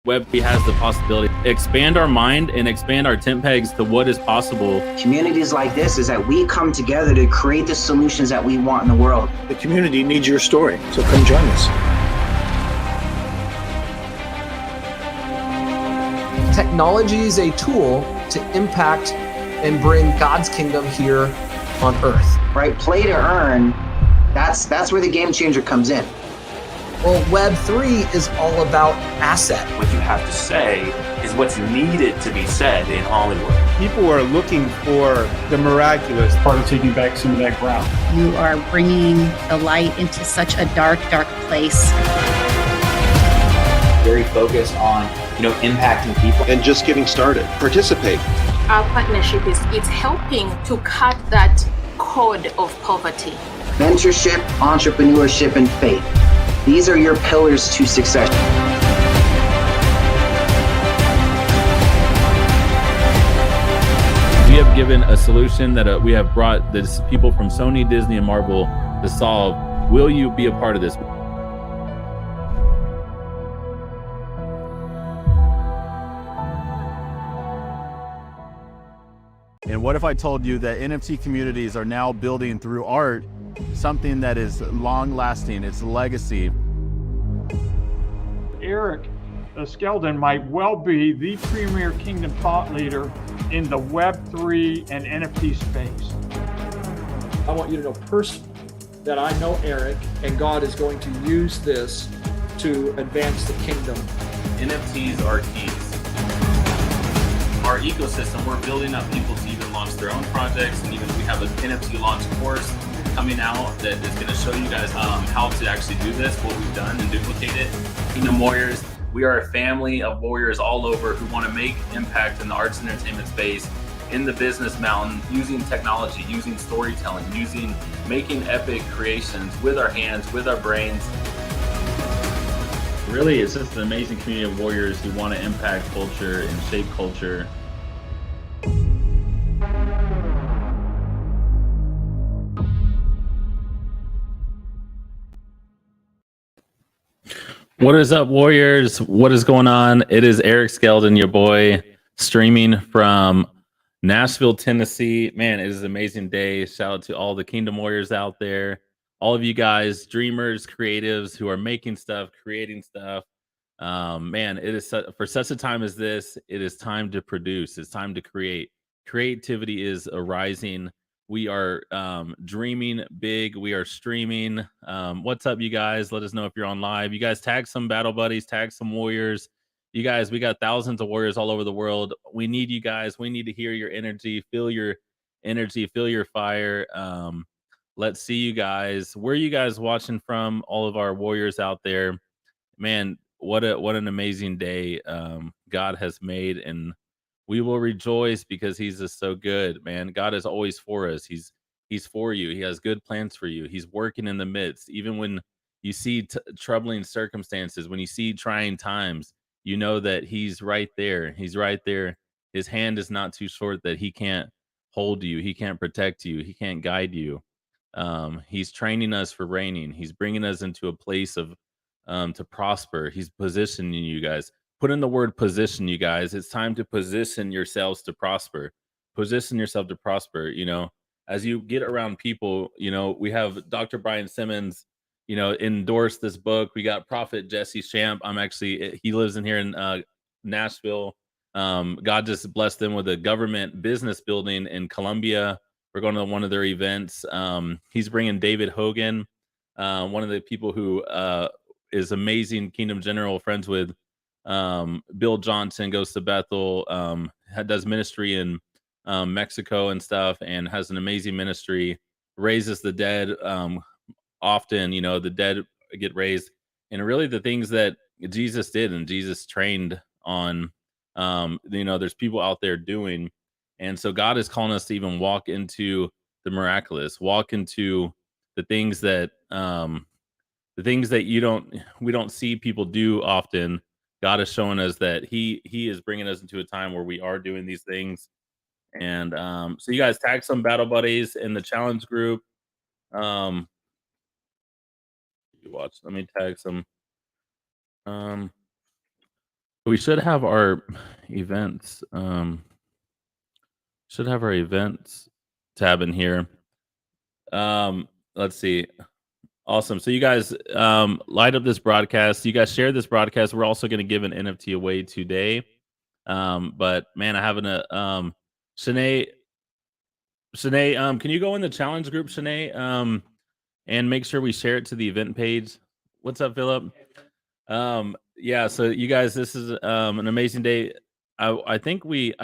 Web3 has the possibility to expand our mind and expand our tent pegs to what is possible. Communities like this is that we come together to create the solutions that we want in the world. The community needs your story, so come join us. Technology is a tool to impact and bring God's kingdom here on earth. Right? Play to earn, that's where the game changer comes in. Well, Web3 is all about asset. What you have to say is what's needed to be said in Hollywood. People are looking for the miraculous. Part of taking back some of that ground. You are bringing the light into such a dark, dark place. Very focused on, impacting people. And just getting started. Participate. Our partnership is helping to cut that code of poverty. Mentorship, entrepreneurship, and faith. These are your pillars to success. We have given a solution that we have brought this people from Sony, Disney, and Marvel to solve. Will you be a part of this? And what if I told you that NFT communities are now building through art something that is long-lasting, it's legacy. Eric Skeldon might well be the premier kingdom thought leader in the Web3 and NFT space. I want you to know personally that I know Eric, and God is going to use this to advance the kingdom. NFTs are keys. Our ecosystem, we're building up people to even launch their own projects, and even we have an NFT launch course coming out that is going to show you guys how to actually do this, what we've done, and duplicate it. Kingdom Warriors, we are a family of warriors all over who want to make impact in the arts and entertainment space, in the business mountain, using technology, using storytelling, making epic creations with our hands, with our brains. Really, it's just an amazing community of warriors who want to impact culture and shape culture. What is up, warriors? What is going on? It is Eric Skeldon, your boy, streaming from Nashville, Tennessee. Man, it is an amazing day. Shout out to all the Kingdom Warriors out there. All of you guys, dreamers, creatives who are making stuff, creating stuff. Man, it is for such a time as this, it is time to produce. It's time to create. Creativity is arising. We are dreaming big. We are streaming. What's up, you guys? Let us know if you're on live. You guys tag some battle buddies, tag some warriors. You guys, we got thousands of warriors all over the world. We need you guys. We need to hear your energy, feel your energy, feel your fire. Let's see you guys. Where are you guys watching from? All of our warriors out there. Man, what an amazing day God has made, and we will rejoice because he's just so good, man. God is always for us. He's for you. He has good plans for you. He's working in the midst. Even when you see troubling circumstances, when you see trying times, you know that he's right there. He's right there. His hand is not too short that he can't hold you. He can't protect you. He can't guide you. He's training us for reigning. He's bringing us into a place of to prosper. He's positioning you guys. Put in the word position, you guys. It's time to position yourselves to prosper. Position yourself to prosper. As you get around people, we have Dr. Brian Simmons, endorse this book. We got Prophet Jesse Champ. He lives in here in Nashville. God just blessed them with a government business building in Columbia. We're going to one of their events. He's bringing David Hogan, one of the people who is amazing Kingdom General, friends with Bill Johnson, goes to Bethel, does ministry in Mexico and stuff, and has an amazing ministry, raises the dead. Often, the dead get raised, and really the things that Jesus did and Jesus trained on, there's people out there doing. And so God is calling us to even walk into the miraculous, walk into the things that we don't see people do often. God is showing us that he is bringing us into a time where we are doing these things. And so you guys tag some battle buddies in the challenge group. Let me tag some. We should have our events. Should have our events tab in here. Let's see. Awesome. So you guys light up this broadcast. You guys share this broadcast. We're also going to give an NFT away today. But man, I haven't Shanae, can you go in the challenge group, Shanae? And make sure we share it to the event page. What's up, Philip? Yeah, so you guys, this is an amazing day. I think we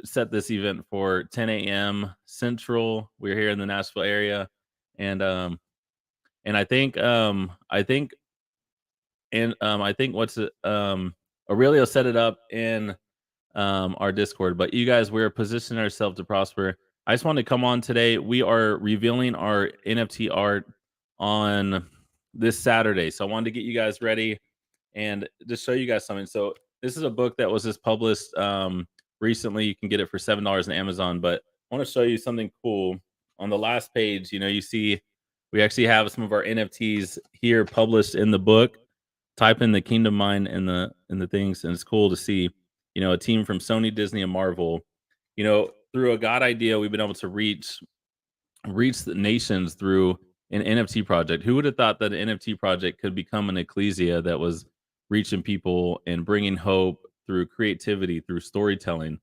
set this event for 10 a.m. Central. We're here in the Nashville area, and I think I think what's it Aurelio set it up in our Discord. But you guys, we're positioning ourselves to prosper. I just wanted to come on today. We are revealing our NFT art on this Saturday, so I wanted to get you guys ready and just show you guys something. So this is a book that was just published recently. You can get it for $7 on Amazon. But I want to show you something cool. On the last page, you see we actually have some of our NFTs here published in the book. Type in the Kingdom Mind in the things, and it's cool to see, a team from Sony, Disney, and Marvel. Through a God idea, we've been able to reach the nations through an NFT project. Who would have thought that an NFT project could become an ecclesia that was reaching people and bringing hope through creativity, through storytelling?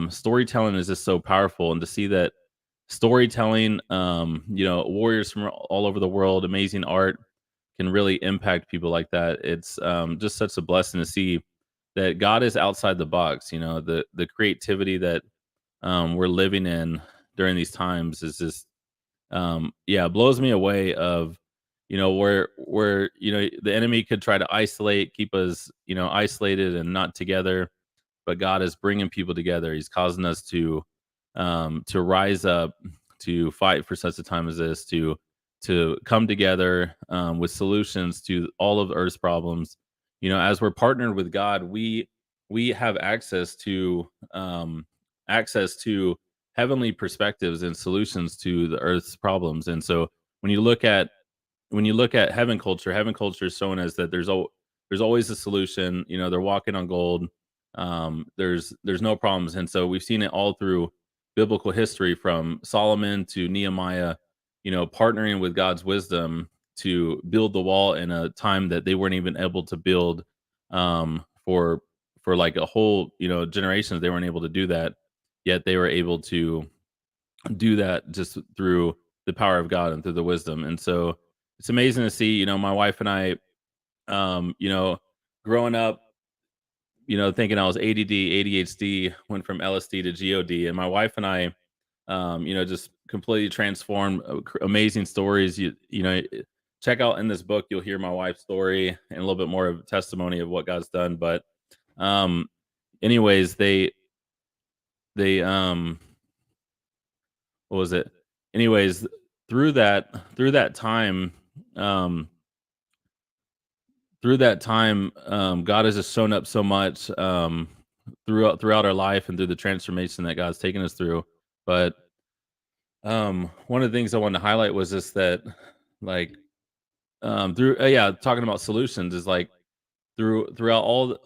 Storytelling is just so powerful, and to see that storytelling, warriors from all over the world, amazing art can really impact people like that. It's just such a blessing to see that God is outside the box. The creativity that we're living in during these times is just blows me away of where the enemy could try to isolate, keep us isolated and not together, but God is bringing people together. He's causing us to rise up, to fight for such a time as this, to come together with solutions to all of Earth's problems. As we're partnered with God, we have access to heavenly perspectives and solutions to the Earth's problems. And so when you look at heaven culture is showing us that there's always a solution. They're walking on gold. There's no problems. And so we've seen it all through biblical history, from Solomon to Nehemiah, partnering with God's wisdom to build the wall in a time that they weren't even able to build for like a whole generations. They weren't able to do that, yet they were able to do that just through the power of God and through the wisdom. And so it's amazing to see, my wife and I, growing up, thinking I was ADD, ADHD, went from LSD to GOD, and my wife and I, just completely transformed. Amazing stories. Check out in this book, you'll hear my wife's story and a little bit more of testimony of what God's done. But, anyways, what was it? Anyways, through that time, God has just shown up so much throughout our life and through the transformation that God's taken us through. But one of the things I wanted to highlight was just that, like, talking about solutions is like throughout all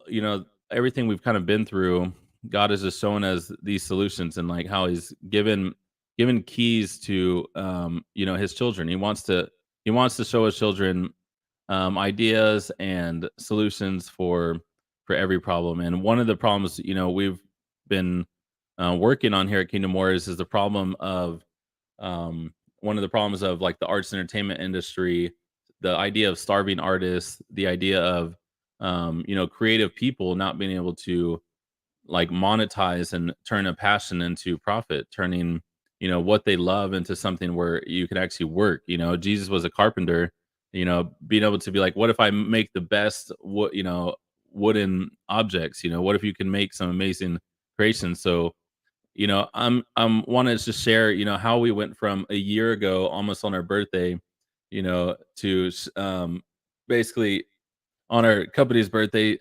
everything we've kind of been through, God is just showing us these solutions, and like how He's given keys to His children. He wants to show His children ideas and solutions for every problem. And one of the problems we've been working on here at Kingdom Warriors is the problem of one of the problems of like the arts and entertainment industry, the idea of starving artists, the idea of creative people not being able to like monetize and turn a passion into profit, turning what they love into something where you can actually work. Jesus was a carpenter, being able to be like, what if I make the best wooden objects? What if you can make some amazing creations? So I'm wanting to just share how we went from a year ago, almost on our birthday, to basically on our company's birthday,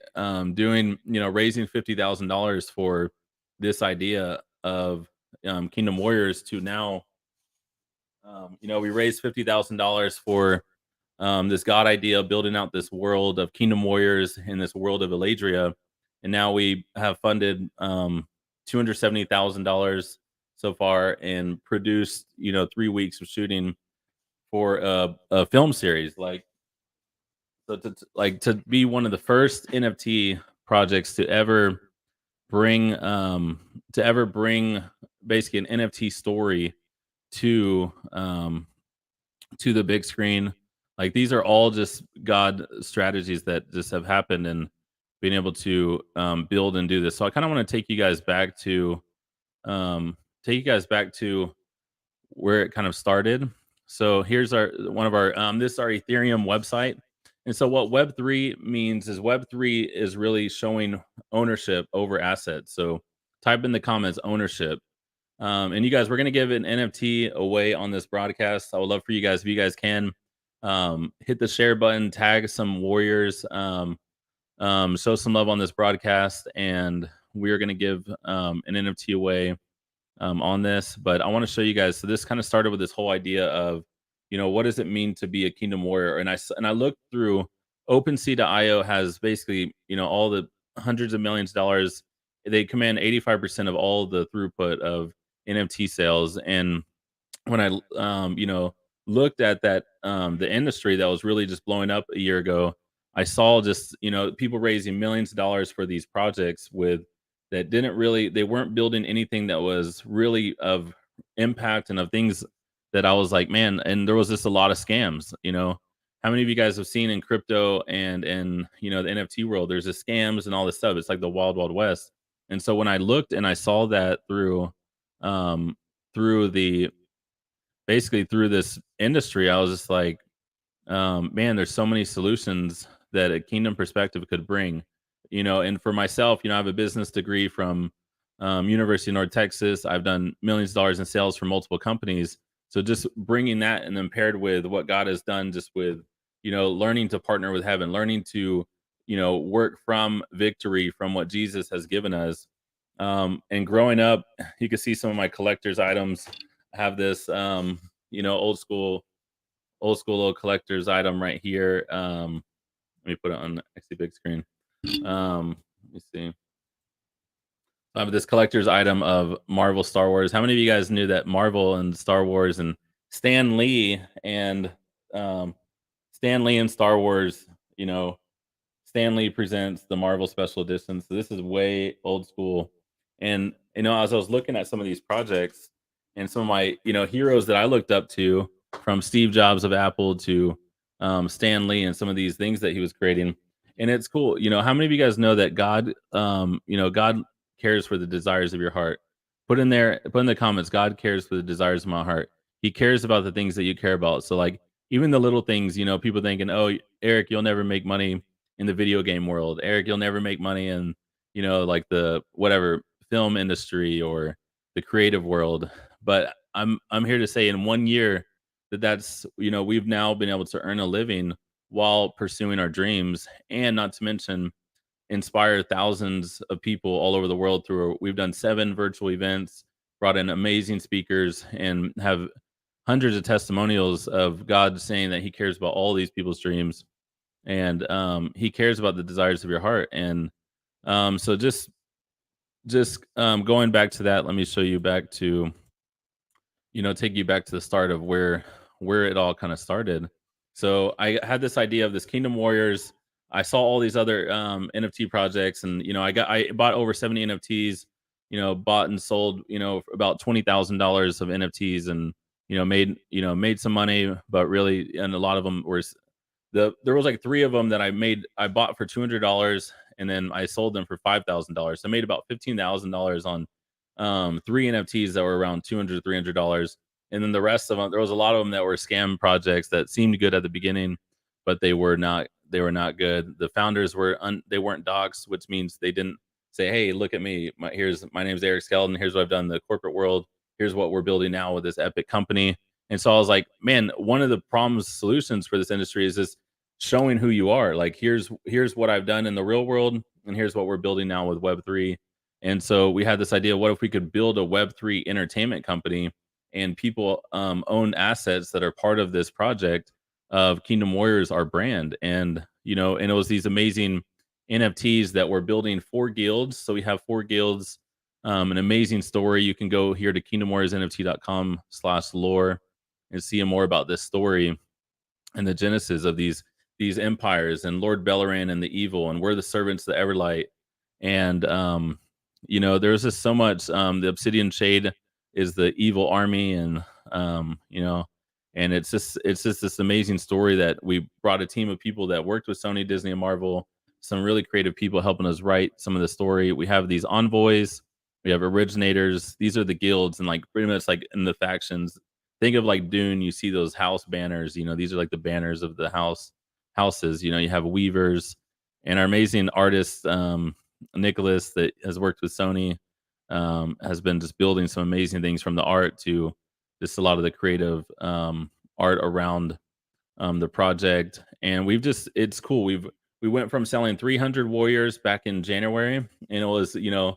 doing raising $50,000 for this idea of Kingdom Warriors, to now we raised $50,000 for this God idea of building out this world of Kingdom Warriors in this world of Eladria. and now we have funded $270,000 so far and produced 3 weeks of shooting for a film series. To be one of the first NFT projects bring um to ever bring basically an NFT story to to the big screen. Like, these are all just God strategies that just have happened, and being able to build and do this. So I kind of want to um take you guys back to where it kind of started. So here's our one of our this is our Ethereum website. And so what Web3 means is Web3 is really showing ownership over assets. So type in the comments ownership. And you guys, we're gonna give an NFT away on this broadcast. I would love for you guys, if you guys can, hit the share button, tag some warriors, show some love on this broadcast, and we are gonna give an NFT away on this. But I want to show you guys. So this kind of started with this whole idea of, what does it mean to be a kingdom warrior? And I looked through OpenSea.io has basically, all the hundreds of millions of dollars. They command 85% of all the throughput of NFT sales. And when I looked at that, the industry that was really just blowing up a year ago, I saw just people raising millions of dollars for these projects with that didn't really they weren't building anything that was really of impact and of things that I was like, man. And there was just a lot of scams. How many of you guys have seen in crypto and in the NFT world, there's just scams and all this stuff. It's like the wild wild west. And so when I looked and I saw that um through the basically through this industry, I was just like, man, there's so many solutions that a kingdom perspective could bring. And for myself, I have a business degree from University of North Texas. I've done millions of dollars in sales for multiple companies. So just bringing that and then paired with what God has done, just with learning to partner with heaven, learning to work from victory from what Jesus has given us. And growing up, you can see some of my collector's items. I have this old school little collector's item right here. Let me put it on actually big screen. Let me see. I have this collector's item of Marvel Star Wars. How many of you guys knew that Marvel and Star Wars and Stan Lee and Star Wars, Stanley presents the Marvel Special Edition. So this is way old school. And as I was looking at some of these projects and some of my heroes that I looked up to, from Steve Jobs of Apple to Stan Lee and some of these things that he was creating, and it's cool. How many of you guys know that God, God cares for the desires of your heart? Put in the comments. God cares for the desires of my heart. He cares about the things that you care about. So like even the little things, people thinking, oh, Eric, you'll never make money in the video game world. Eric, you'll never make money in, like the whatever film industry or the creative world. But I'm here to say in 1 year that's we've now been able to earn a living while pursuing our dreams, and not to mention inspire thousands of people all over the world through. We've done 7 virtual events, brought in amazing speakers, and have hundreds of testimonials of God saying that He cares about all these people's dreams, and He cares about the desires of your heart. And so just going back to that, let me show you back to take you back to the start of where it all kind of started. So I had this idea of this Kingdom Warriors. I saw all these other NFT projects, and I bought over 70 NFTs. Bought and sold about $20,000 of NFTs, and made some money, but really, and a lot of them were there was like 3 of them that I bought for $200, and then I sold them for $5,000. So I made about $15,000 on 3 NFTs that were around $200-$300. And then the rest of them, there was a lot of them that were scam projects that seemed good at the beginning, but they were not good. The founders they weren't doxxed, which means they didn't say, hey, look at me. My name's Eric Skeldon. Here's what I've done in the corporate world. Here's what we're building now with this epic company. And so I was like, man, one of the solutions for this industry is this showing who you are. Like, here's what I've done in the real world, and here's what we're building now with Web3. And so we had this idea, what if we could build a Web3 entertainment company, and people own assets that are part of this project of Kingdom Warriors, our brand. And and it was these amazing NFTs that we're building 4 guilds. So we have 4 guilds. An amazing story. You can go here to kingdomwarriorsnft.com/lore and see more about this story and the genesis of these empires and Lord Belleran and the evil, and we're the servants of the Everlight. And there's just so much. The Obsidian Shade is the evil army, and and it's just this amazing story that we brought a team of people that worked with Sony, Disney, and Marvel. Some really creative people helping us write some of the story. We have these envoys, we have originators. These are the guilds, and like pretty much like in the factions. Think of like Dune. You see those house banners. These are like the banners of the houses. You have weavers, and our amazing artist Nicholas that has worked with Sony has been just building some amazing things from the art to just a lot of the creative art around the project. And it's cool. We went from selling 300 warriors back in January, and it was some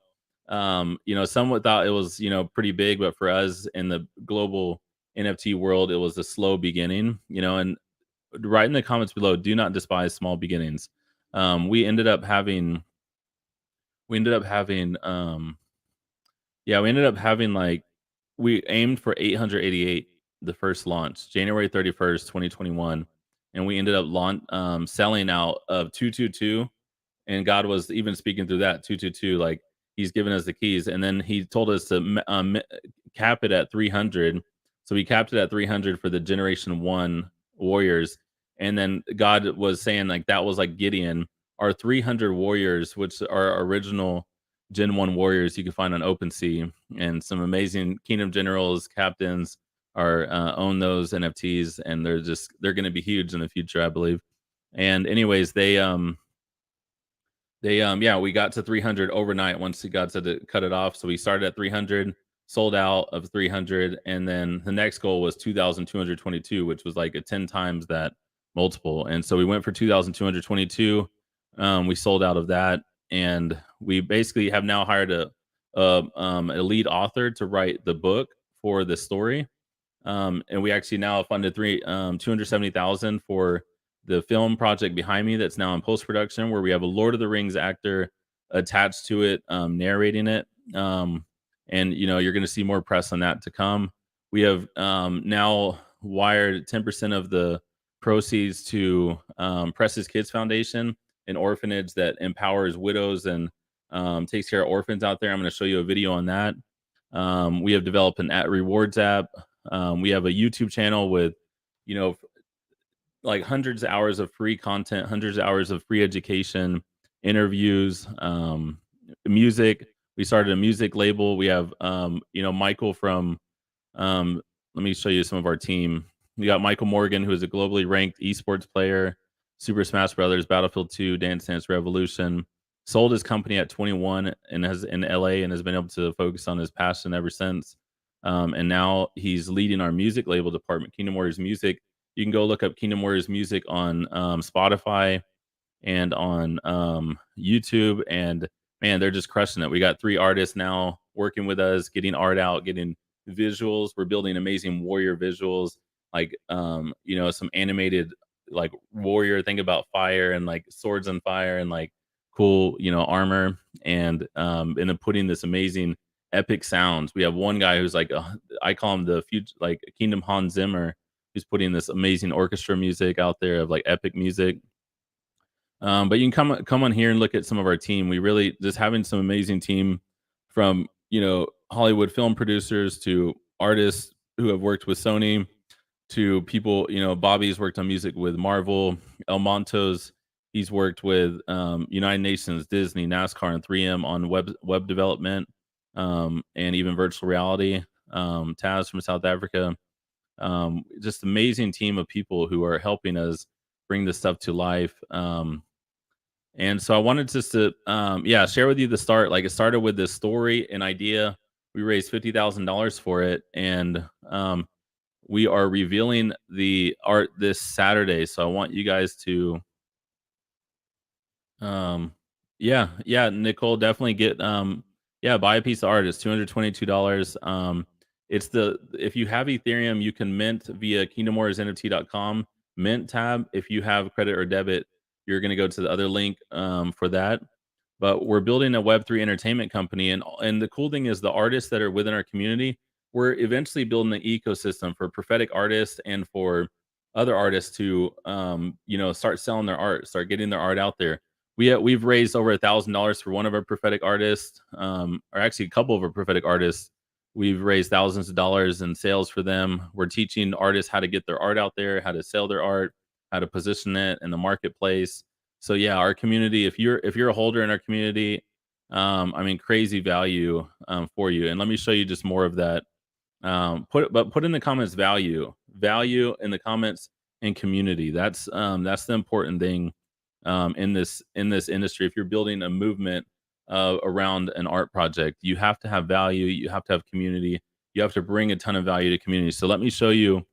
thought it was pretty big, but for us in the global NFT world, it was a slow beginning. And write in the comments below, do not despise small beginnings. We ended up having like, we aimed for 888 the first launch, January 31st, 2021, and we ended up selling out of 222. And God was even speaking through that 222, like he's given us the keys, and then he told us to cap it at 300. So we capped it at 300 for the Generation 1 warriors, and then God was saying like that was like Gideon. Our 300 warriors, which are our original Gen 1 warriors, you can find on OpenSea, and some amazing Kingdom Generals, captains are own those NFTs, and they're going to be huge in the future, I believe. And anyways, we got to 300 overnight once God said to cut it off. So we started at 300, sold out of 300, and then the next goal was 2,222, which was like a 10 times that multiple. And so we went for 2,222. We sold out of that, and we basically have now hired a lead author to write the book for the story. And we actually now funded 270,000 for the film project behind me that's now in post-production, where we have a Lord of the Rings actor attached to it, narrating it. And you're going to see more press on that to come. We have now wired 10% of the proceeds to Precious Kids Foundation, an orphanage that empowers widows and takes care of orphans out there. I'm going to show you a video on that. We have developed an rewards app. We have a YouTube channel with like hundreds of hours of free content, hundreds of hours of free education, interviews, music. We started a music label. We have Michael from let me show you some of our team. We got Michael Morgan, who is a globally ranked esports player, Super Smash Brothers, Battlefield 2, Dance Dance Revolution. Sold his company at 21 and has in LA, and has been able to focus on his passion ever since. And now he's leading our music label department, Kingdom Warriors Music. You can go look up Kingdom Warriors Music on Spotify and on YouTube, and man, they're just crushing it. We got 3 artists now working with us, getting art out, getting visuals. We're building amazing warrior visuals, like some animated like warrior. Think about fire and like swords on fire and like cool armor, and then putting this amazing epic sounds. We have one guy who's like I call him the future, like Kingdom Hans Zimmer, who's putting this amazing orchestra music out there of like epic music. But you can come on here and look at some of our team. We really just having some amazing team, from Hollywood film producers to artists who have worked with Sony, to people, Bobby's worked on music with Marvel, El Montos, he's worked with United Nations, Disney, NASCAR, and 3M on web development, and even virtual reality. Taz from South Africa. Just amazing team of people who are helping us bring this stuff to life. And so I wanted just to share with you the start. Like, it started with this story, an idea. We raised $50,000 for it, and we are revealing the art this Saturday. So I want you guys to Nicole, definitely get buy a piece of art. It's $222. If you have Ethereum, you can mint via kingdomwarriorsnft.com mint tab. If you have credit or debit, you're going to go to the other link for that. But we're building a Web3 entertainment company, and the cool thing is the artists that are within our community, we're eventually building an ecosystem for prophetic artists and for other artists to start selling their art, start getting their art out there. We've raised over $1,000 for one of our prophetic artists, or actually a couple of our prophetic artists. We've raised thousands of dollars in sales for them. We're teaching artists how to get their art out there, how to sell their art, how to position it in the marketplace. So yeah, our community, if you're a holder in our community, I mean, crazy value for you. And let me show you just more of that. Put in the comments value in the comments, and community. That's the important thing in this industry. If you're building a movement around an art project, you have to have value, you have to have community, you have to bring a ton of value to community. So let me show you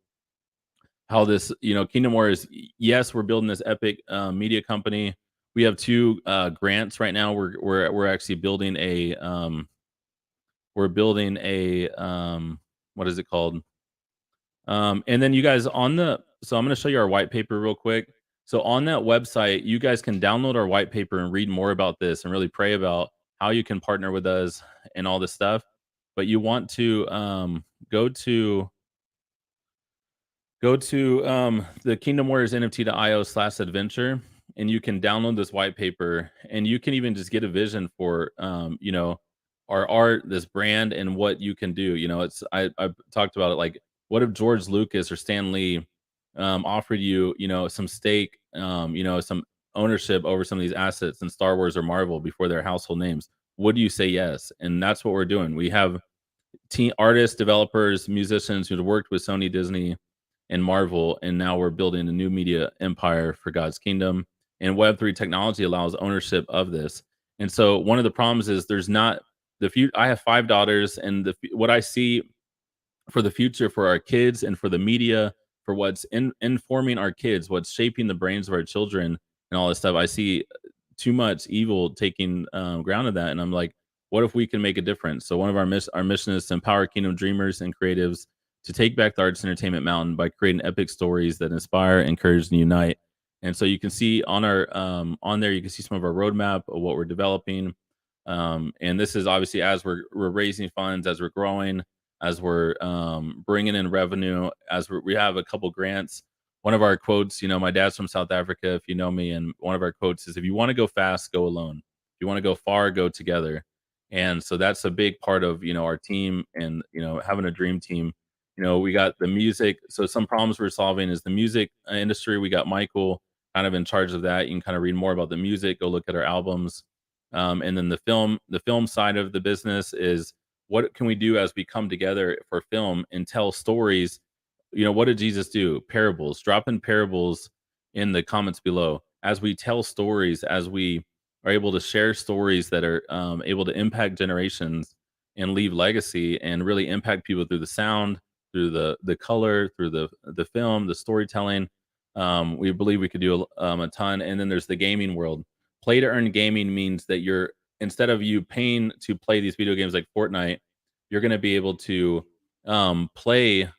how this, Kingdom Warriors. Yes, we're building this epic media company. We have two grants right now. We're actually building a what is it called? And then you guys so I'm going to show you our white paper real quick. So on that website, you guys can download our white paper and read more about this and really pray about how you can partner with us and all this stuff. But you want to go to the Kingdom Warriors NFT.io/adventure, and you can download this white paper, and you can even just get a vision for our art, this brand, and what you can do. I've talked about it, like, what if George Lucas or Stan Lee offered you some stake, some ownership over some of these assets in Star Wars or Marvel before they're household names? Would you say yes? And that's what we're doing. We have artists, developers, musicians who've worked with Sony, Disney, and Marvel, and now we're building a new media empire for God's kingdom. And Web3 technology allows ownership of this. And so one of the problems is there's not I have 5 daughters, and what I see for the future for our kids and for the media, for what's informing our kids, what's shaping the brains of our children and all this stuff, I see too much evil taking ground of that. And I'm like, what if we can make a difference? So one of our mission is to empower kingdom dreamers and creatives to take back the arts entertainment mountain by creating epic stories that inspire, encourage, and unite. And so you can see on our on there, you can see some of our roadmap of what we're developing. And this is obviously as we're raising funds, as we're growing, as we're bringing in revenue, as we have a couple grants. One of our quotes, my dad's from South Africa, if you know me, and one of our quotes is, if you want to go fast, go alone. If you want to go far, go together. And so that's a big part of, our team, and, having a dream team. We got the music. So some problems we're solving is the music industry. We got Michael kind of in charge of that. You can kind of read more about the music, go look at our albums. And then the film side of the business is, what can we do as we come together for film and tell stories? What did Jesus do? Parables. Drop in parables in the comments below. As we tell stories, as we are able to share stories that are able to impact generations and leave legacy and really impact people through the sound, through the color, through the film, the storytelling, we believe we could do a ton. And then there's the gaming world. Play to earn gaming means that instead of you paying to play these video games like Fortnite, you're going to be able to play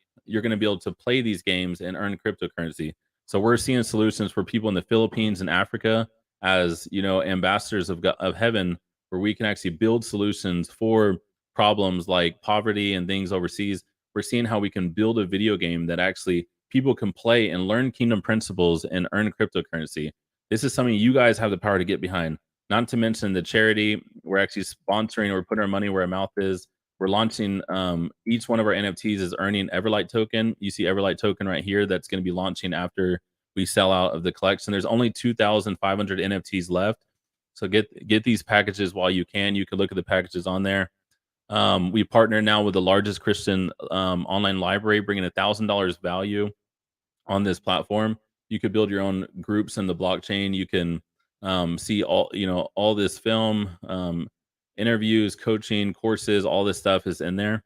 these games and earn cryptocurrency. So we're seeing solutions for people in the Philippines and Africa as, ambassadors of heaven, where we can actually build solutions for problems like poverty and things overseas. We're seeing how we can build a video game that actually people can play and learn kingdom principles and earn cryptocurrency. This is something you guys have the power to get behind. Not to mention the charity. We're actually sponsoring, or putting our money where our mouth is. We're launching, each one of our NFTs is earning Everlight token. You see Everlight token right here. That's going to be launching after we sell out of the collection. There's only 2,500 NFTs left. So get these packages while you can. You can look at the packages on there. We partner now with the largest Christian online library, bringing $1,000 value on this platform. You could build your own groups in the blockchain. You can see all this film, interviews, coaching, courses, all this stuff is in there.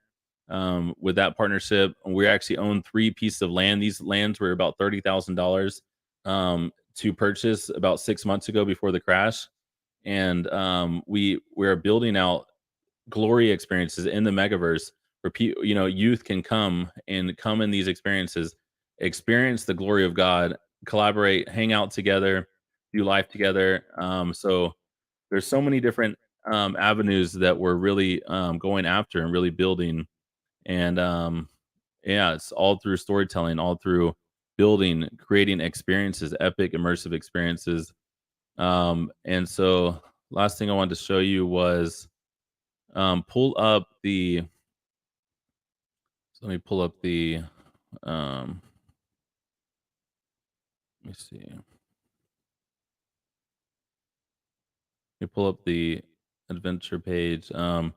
With that partnership, we actually own 3 pieces of land. These lands were about $30,000 to purchase about 6 months ago before the crash. And we're building out glory experiences in the megaverse where youth can come in these experiences, experience the glory of God, collaborate, hang out together, do life together. So there's so many different avenues that we're really going after and really building. And yeah, it's all through storytelling, all through building, creating experiences, epic, immersive experiences. And so, last thing I wanted to show you was pull up the. So let me pull up the. Um, let me see. Let me pull up the adventure page. So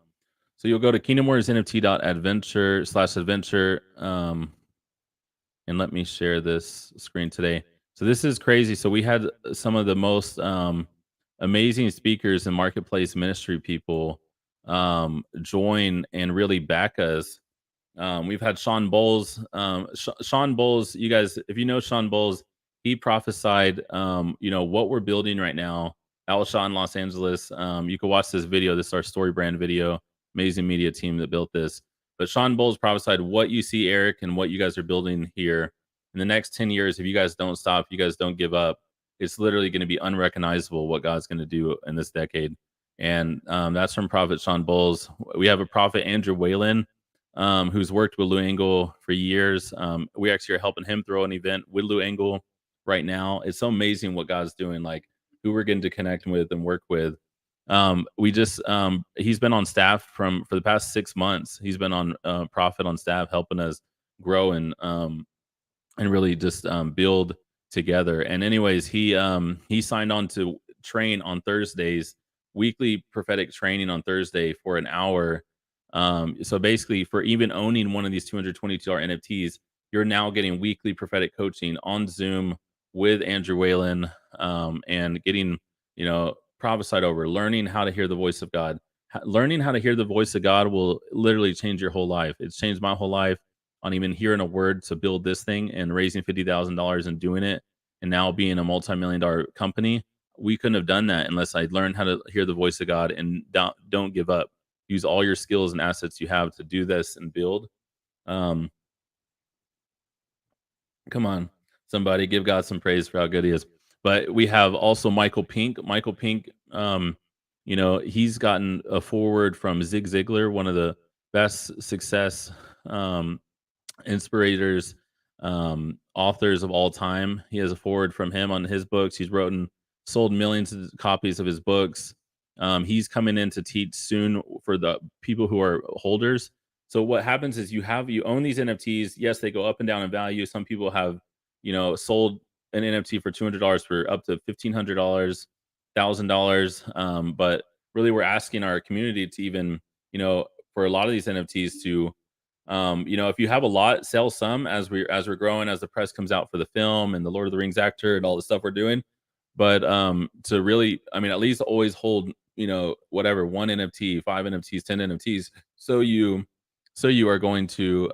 you'll go to kingdomwarriorsnft.adventure/adventure. And let me share this screen today. So this is crazy. So we had some of the most amazing speakers and marketplace ministry people join and really back us. We've had Sean Bowles. Sean Bowles, you guys, if you know Sean Bowles, he prophesied, what we're building right now. That was shot in Los Angeles. You can watch this video. This is our story brand video. Amazing media team that built this. But Sean Bowles prophesied what you see, Eric, and what you guys are building here in the next 10 years. If you guys don't stop, you guys don't give up, it's literally going to be unrecognizable what God's going to do in this decade. And that's from Prophet Sean Bowles. We have a prophet, Andrew Whalen, who's worked with Lou Engle for years. We actually are helping him throw an event with Lou Engle right now. It's so amazing what God's doing, like who we're getting to connect with and work with. He's been on staff for the past 6 months. He's been on Prophet on staff, helping us grow and really just build together. And anyways, he signed on to train on Thursdays, weekly prophetic training on Thursday for an hour. So basically, for even owning one of these $222 NFTs, you're now getting weekly prophetic coaching on Zoom with Andrew Whalen, and getting, prophesied over, learning how to hear the voice of God. Learning how to hear the voice of God will literally change your whole life. It's changed my whole life on even hearing a word to build this thing and raising $50,000 and doing it, and now being a multi-million-dollar company. We couldn't have done that unless I learned how to hear the voice of God and don't give up. Use all your skills and assets you have to do this and build. Come on, somebody give God some praise for how good he is. But we have also Michael Pink. Michael Pink, he's gotten a forward from Zig Ziglar, one of the best success inspirators, authors of all time. He has a forward from him on his books. He's written, sold millions of copies of his books. He's coming in to teach soon for the people who are holders. So what happens is you own these NFTs. Yes, they go up and down in value. Some people have, sold an NFT for $200 for up to $1,500, $1,000. But really, we're asking our community to even, for a lot of these NFTs to, if you have a lot, sell some as we're growing, as the press comes out for the film and the Lord of the Rings actor and all the stuff we're doing. But to really, at least always hold, whatever, one NFT, 5 NFTs, 10 NFTs, so you are going to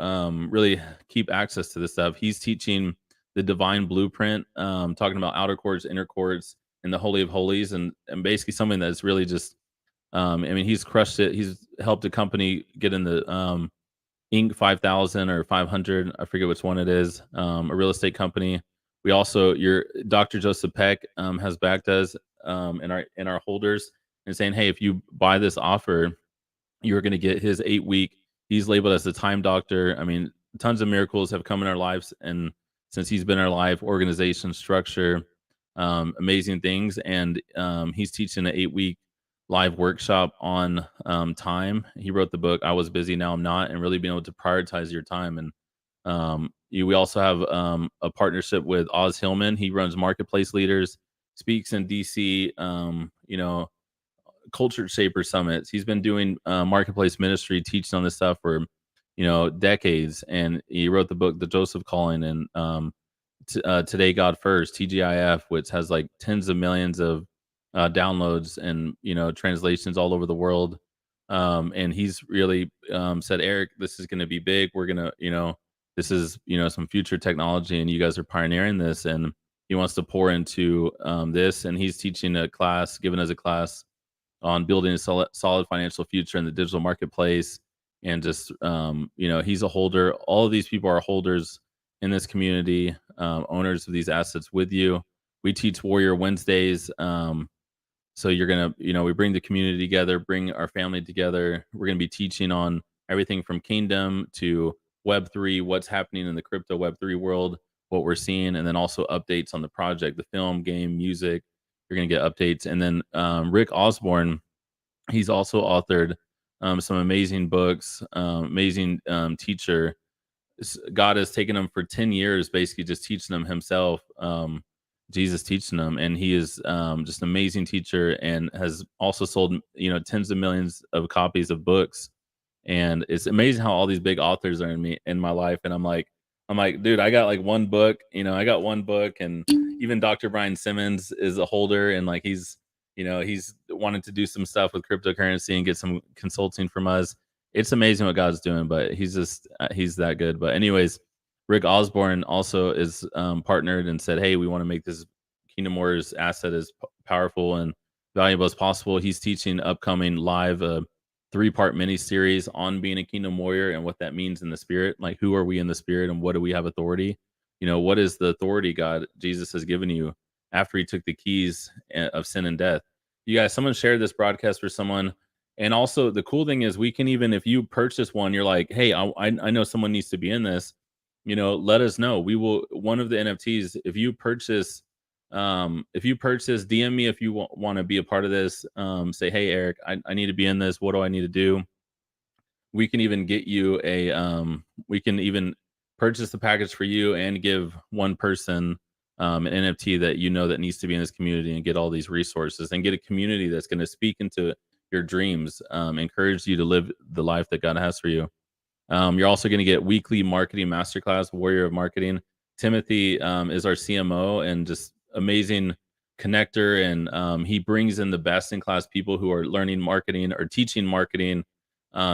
really keep access to this stuff. He's teaching the divine blueprint, talking about outer courts, inner courts, and the holy of holies, and basically something that's really just, he's crushed it. He's helped a company get in the Inc. 5,000 or 500, I forget which one it is, a real estate company. We also, your Dr. Joseph Peck has backed us in our holders and saying, hey, if you buy this offer, you're going to get his 8-week. He's labeled as the time doctor. Tons of miracles have come in our lives, and since he's been in our life, organization, structure, amazing things. And he's teaching an 8-week live workshop on time. He wrote the book I Was Busy, Now I'm Not, and really being able to prioritize your time. And we also have a partnership with Oz Hillman. He runs Marketplace Leaders, speaks in DC, culture shaper summits. He's been doing marketplace ministry, teaching on this stuff for decades. And he wrote the book The Joseph Calling, and Today God First, TGIF, which has like tens of millions of downloads and translations all over the world. And he's really said, Eric, this is going to be big. We're gonna, this is some future technology, and you guys are pioneering this. And he wants to pour into this, and he's teaching a class, giving us a class on building a solid financial future in the digital marketplace. And just he's a holder. All of these people are holders in this community, owners of these assets with you. We teach Warrior Wednesdays. So you're gonna, we bring the community together, bring our family together. We're gonna be teaching on everything from kingdom to Web3, what's happening in the crypto Web3 world, what we're seeing, and then also updates on the project, the film, game, music. You're gonna get updates, and then Rick Osborne, he's also authored some amazing books, amazing teacher. God has taken him for 10 years, basically just teaching them himself. Jesus teaching them, and he is just an amazing teacher, and has also sold tens of millions of copies of books. And it's amazing how all these big authors are in my life, and I'm like, dude, I got like one book, I got one book. And even Dr. Brian Simmons is a holder, and like he's wanted to do some stuff with cryptocurrency and get some consulting from us. It's amazing what God's doing, but he's that good. But anyways, Rick Osborne also is partnered and said, hey, we want to make this Kingdom Warriors asset as powerful and valuable as possible. He's teaching upcoming live 3-part mini series on being a Kingdom Warrior and what that means in the spirit. Like, who are we in the spirit, and what do we have authority? What is the authority God Jesus has given you after he took the keys of sin and death? You guys, someone shared this broadcast for someone. And also the cool thing is, we can, even if you purchase one, you're like, hey, I know someone needs to be in this, let us know. We will, one of the NFTs, if you purchase, DM me if you want to be a part of this. Say, hey, Eric, I need to be in this. What do I need to do? We can even get you we can even purchase the package for you and give one person an NFT that that needs to be in this community, and get all these resources, and get a community that's going to speak into your dreams, encourage you to live the life that God has for you. You're also going to get weekly marketing masterclass, Warrior of Marketing. Timothy is our CMO, and just amazing connector, and he brings in the best in class people who are learning marketing or teaching marketing,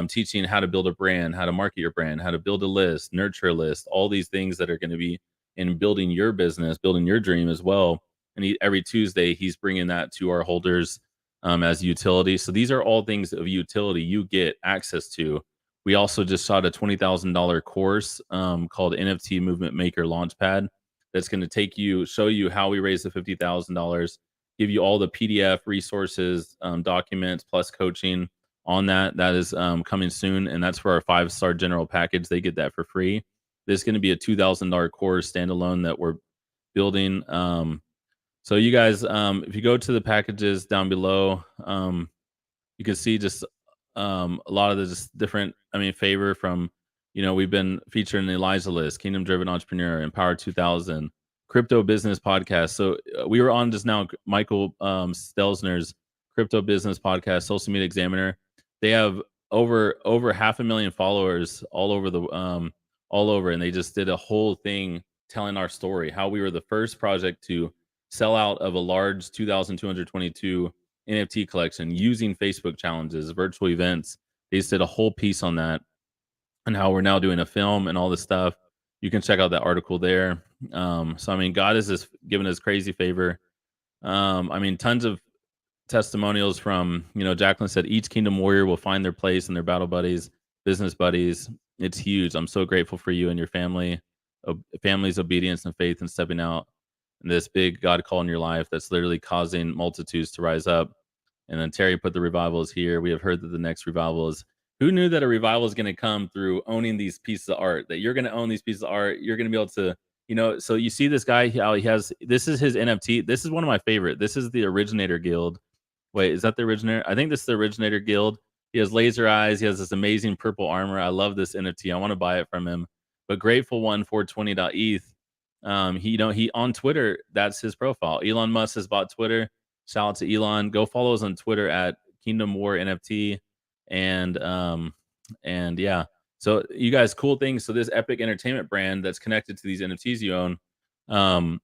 teaching how to build a brand, how to market your brand, how to build a list, nurture a list, all these things that are going to be in building your business, building your dream as well. And every Tuesday, he's bringing that to our holders as utility. So these are all things of utility you get access to. We also just shot a $20,000 course called NFT Movement Maker Launchpad, that's going to show you how we raised the $50,000, give you all the PDF resources, documents, plus coaching on that. That is coming soon, and that's for our 5-star general package. They get that for free. This is going to be a $2,000 course standalone that we're building. So you guys, if you go to the packages down below, you can see just a lot of the just different, favor from, we've been featured in the Elijah List, Kingdom Driven Entrepreneur, Empower 2000, Crypto Business Podcast. So we were on just now Michael Stelzner's Crypto Business Podcast, Social Media Examiner. They have over 500,000 followers all over, and they just did a whole thing telling our story, how we were the first project to sell out of a large 2,222 NFT collection using Facebook challenges, virtual events. They just did a whole piece on that, and how we're now doing a film and all this stuff. You can check out that article there. So God has just given us crazy favor. Tons of testimonials from, Jacqueline said each Kingdom Warrior will find their place and their battle buddies, business buddies. It's huge. I'm so grateful for you and your family's obedience and faith, and stepping out in this big God call in your life that's literally causing multitudes to rise up. And then Terry put the revival is here. We have heard that the next revival is. Who knew that a revival is going to come through owning these pieces of art? That you're going to own these pieces of art. You're going to be able to, so you see this guy, how he has, this is his NFT. This is one of my favorite. This is the Originator Guild. Wait, is that the Originator? I think this is the Originator Guild. He has laser eyes. He has this amazing purple armor. I love this NFT. I want to buy it from him. But Grateful One 420.eth. He on Twitter, that's his profile. Elon Musk has bought Twitter. Shout out to Elon. Go follow us on Twitter at Kingdom War NFT. And yeah. So you guys, cool things. So this Epic Entertainment brand that's connected to these NFTs you own.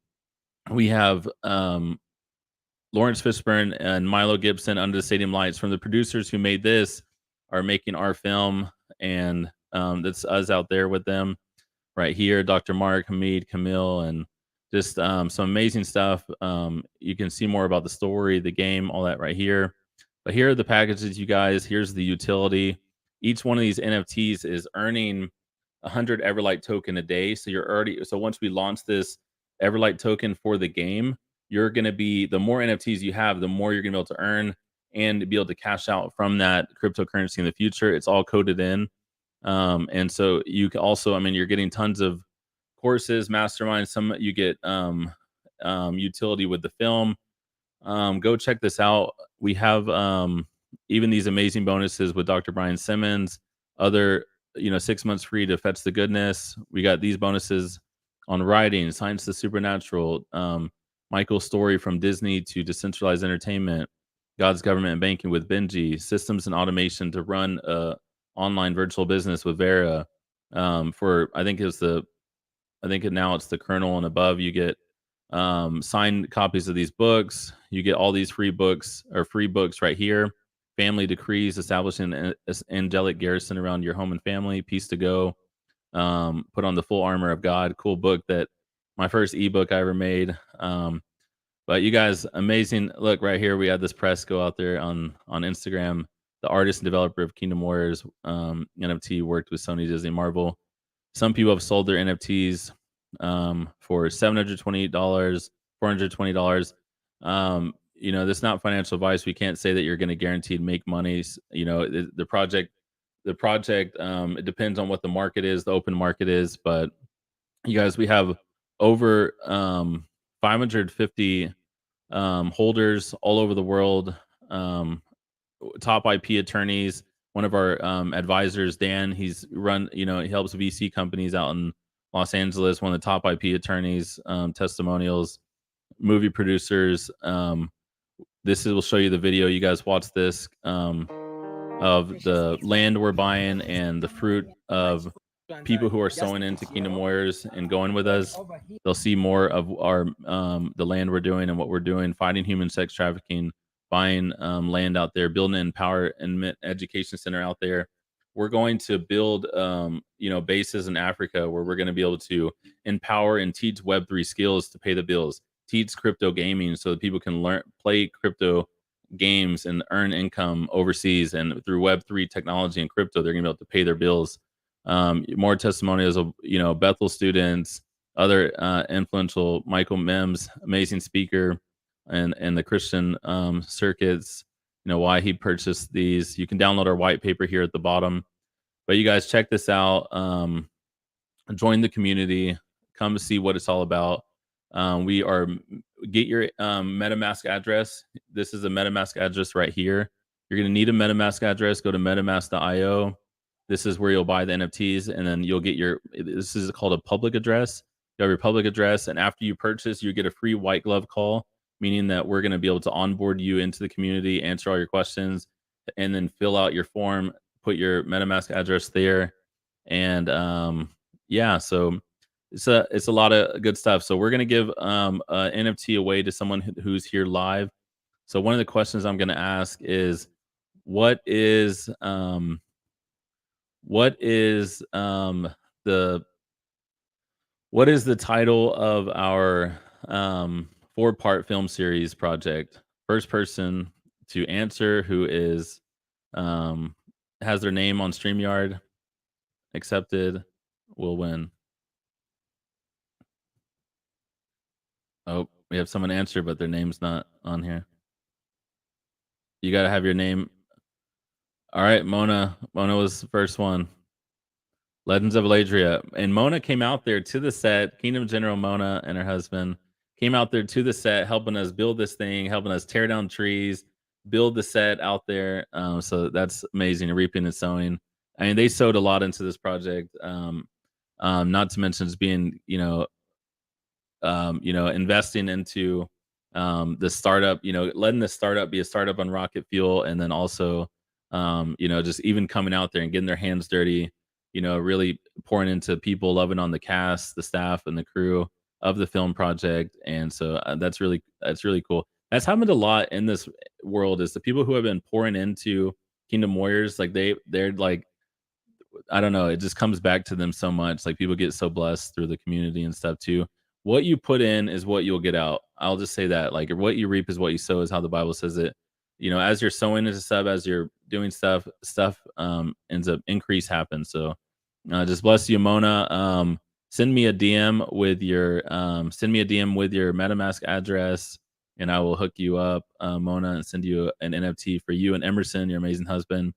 We have Lawrence Fishburne and Milo Gibson, Under the Stadium Lights, from the producers who made this, are making our film, and that's us out there with them right here. Dr. Mark, Hamid, Camille, and just some amazing stuff. You can see more about the story, the game, all that right here. But here are the packages, you guys. Here's the utility. Each one of these NFTs is earning 100 Everlight token a day. So once we launch this Everlight token for the game, you're going to be, the more NFTs you have, the more you're going to be able to earn and be able to cash out from that cryptocurrency in the future. It's all coded in. And so you can also, I mean, you're getting tons of courses, masterminds. Some you get utility with the film. Go check this out. We have even these amazing bonuses with Dr. Brian Simmons, other, 6 months free to Fetch the Goodness. We got these bonuses on writing, Science the Supernatural, Michael's story from Disney to decentralized entertainment, God's government and banking with Benji, systems and automation to run a online virtual business with Vera. For I think now it's the Colonel and above. You get signed copies of these books. You get all these free books right here. Family decrees establishing an angelic garrison around your home and family. Peace to go. Put on the full armor of God. Cool book, that my first ebook I ever made. But you guys, amazing. Look right here. We had this press go out there on Instagram. The artist and developer of Kingdom Warriors NFT worked with Sony, Disney, Marvel. Some people have sold their NFTs for $728, $420. This is not financial advice. We can't say that you're going to guaranteed make money. The project, it depends on what the market is, the open market is. But you guys, we have over 550 holders all over the world, top IP attorneys. One of our advisors, Dan, he helps VC companies out in Los Angeles, one of the top IP attorneys, testimonials, movie producers. Will show you the video. You guys watch this of the land we're buying and the fruit of people who are sowing into Kingdom Warriors and going with us. They'll see more of our the land we're doing and what we're doing, fighting human sex trafficking, buying land out there, building an empower and education center out there. We're going to build bases in Africa where we're going to be able to empower and teach Web3 skills to pay the bills, teach crypto gaming so that people can play crypto games and earn income overseas, and through Web3 technology and crypto, they're going to be able to pay their bills. More testimonials of Bethel students, other influential, Michael Mims, amazing speaker, and the Christian circuits, why he purchased these. You can download our white paper here at the bottom. But you guys, check this out. Join the community. Come see what it's all about. Get your MetaMask address. This is a MetaMask address right here. You're going to need a MetaMask address. Go to metamask.io. This is where you'll buy the NFTs, and then you'll get this is called a public address. You have your public address, and after you purchase, you get a free white glove call, meaning that we're going to be able to onboard you into the community, answer all your questions, and then fill out your form, put your MetaMask address there. And so it's a lot of good stuff. So we're going to give an NFT away to someone who's here live. So one of the questions I'm going to ask is, what is the title of our 4-part film series project? First person to answer who is has their name on StreamYard accepted will win. Oh, we have someone answer, but their name's not on here. You got to have your name. All right, Mona. Mona was the first one. Legends of Eladria. And Mona came out there to the set. Kingdom General Mona and her husband came out there to the set, helping us build this thing, helping us tear down trees, build the set out there. So that's amazing. Reaping and sowing. I mean, they sowed a lot into this project. Not to mention just being, investing into the startup, letting the startup be a startup on rocket fuel, and then also just even coming out there and getting their hands dirty, really pouring into people, loving on the cast, the staff, and the crew of the film project. And so that's really cool. That's happened a lot in this world, is the people who have been pouring into Kingdom Warriors, like they're like, I don't know, it just comes back to them so much. Like, people get so blessed through the community and stuff too. What you put in is what you'll get out. I'll just say that. Like, what you reap is what you sow, is how the Bible says it. As you're sowing into stuff, as you're doing stuff ends up increase happens. So just bless you, Mona. Send me a DM with your MetaMask address. and I will hook you up, Mona, and send you an NFT for you and Emerson, your amazing husband.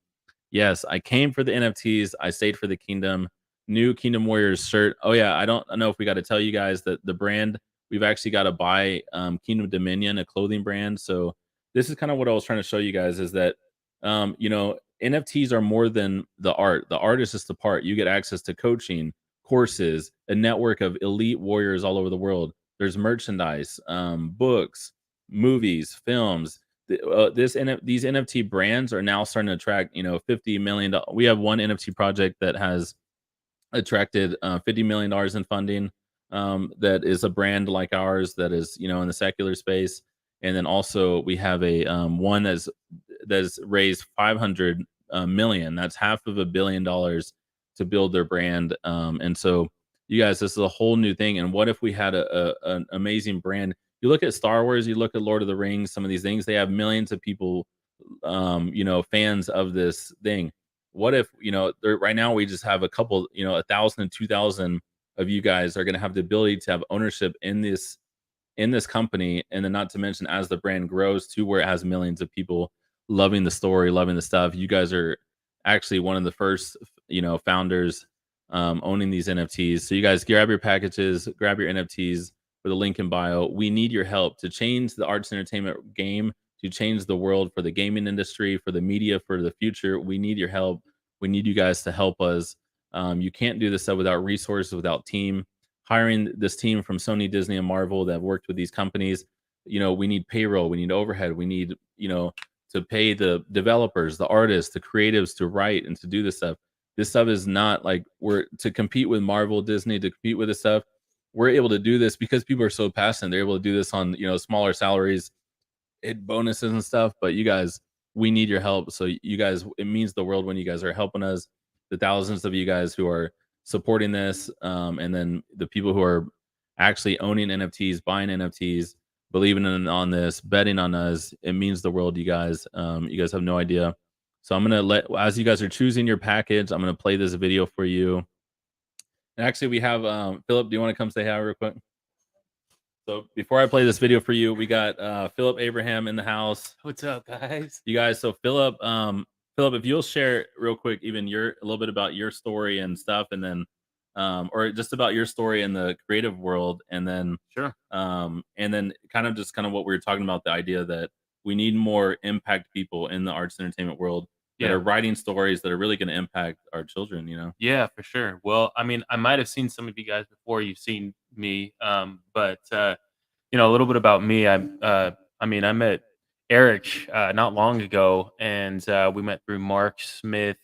Yes, I came for the NFTs. I stayed for the Kingdom. New Kingdom Warriors shirt. Oh yeah, I don't know if we got to tell you guys that the brand we've actually got to buy Kingdom Dominion, a clothing brand. So this is kind of what I was trying to show you guys is that NFTs are more than the art. The art is just a part. You get access to coaching, courses, a network of elite warriors all over the world. There's merchandise, books, movies, films. These NFT brands are now starting to attract, $50 million. We have one NFT project that has attracted $50 million in funding. That is a brand like ours that is, in the secular space. And then also we have a one that's raised 500 million. That's $500 million to build their brand. And so, you guys, this is a whole new thing. And what if we had an amazing brand? You look at Star Wars, you look at Lord of the Rings, some of these things, they have millions of people, fans of this thing. What if, right now we just have a couple, 1,000 and 2,000 of you guys are going to have the ability to have ownership in this company, and then not to mention as the brand grows to where it has millions of people loving the story, loving the stuff. You guys are actually one of the first, founders owning these NFTs. So you guys grab your packages, grab your NFTs for the link in bio. We need your help to change the arts and entertainment game, to change the world for the gaming industry, for the media, for the future. We need your help. We need you guys to help us. You can't do this stuff without resources, without team. Hiring this team from Sony, Disney, and Marvel that have worked with these companies, we need payroll, we need overhead, we need, to pay the developers, the artists, the creatives to write and to do this stuff. This stuff is not like we're to compete with Marvel, Disney, to compete with this stuff. We're able to do this because people are so passionate. They're able to do this on, smaller salaries, bonuses and stuff. But you guys, we need your help. So you guys, it means the world when you guys are helping us. The thousands of you guys who are supporting this, and then the people who are actually owning NFTs, buying NFTs, believing on this, betting on us. It means the world, you guys. You guys have no idea. So I'm gonna as you guys are choosing your package, I'm gonna play this video for you. And actually, we have Philip. Do you want to come say hi real quick? So before I play this video for you, we got Philip Abraham in the house. What's up, guys? You guys, so Philip, if you'll share real quick, even a little bit about your story and stuff, and then or just about your story in the creative world, and then Sure. And then kind of what we were talking about, the idea that we need more impact people in the arts and entertainment world that are writing stories that are really going to impact our children, Yeah, for sure. Well, I mean, I might have seen some of you guys before you've seen me, but a little bit about me. I mean, I met Eric not long ago, and we met through Mark Smith,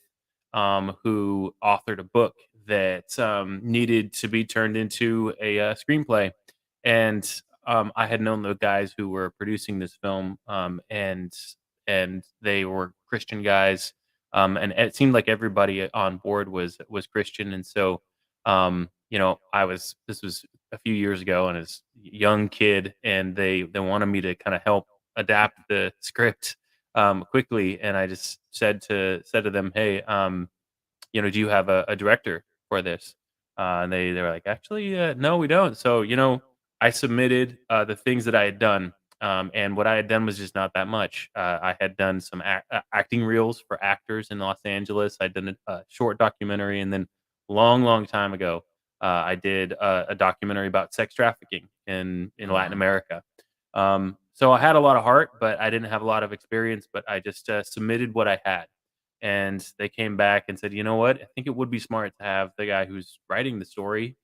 who authored a book that needed to be turned into a screenplay, and I had known the guys who were producing this film, and they were Christian guys, and it seemed like everybody on board was Christian, and so this was a few years ago, and as a young kid, and they wanted me to kind of help adapt the script quickly, and I just said to them, hey, do you have a director for this? And they were like, actually, no, we don't. So I submitted the things that I had done, and what I had done was just not that much. I had done some acting reels for actors in Los Angeles. I'd done a short documentary, and then long time ago, I did a documentary about sex trafficking in Latin America. So I had a lot of heart, but I didn't have a lot of experience. But I just submitted what I had, and they came back and said, you know what? I think it would be smart to have the guy who's writing the story,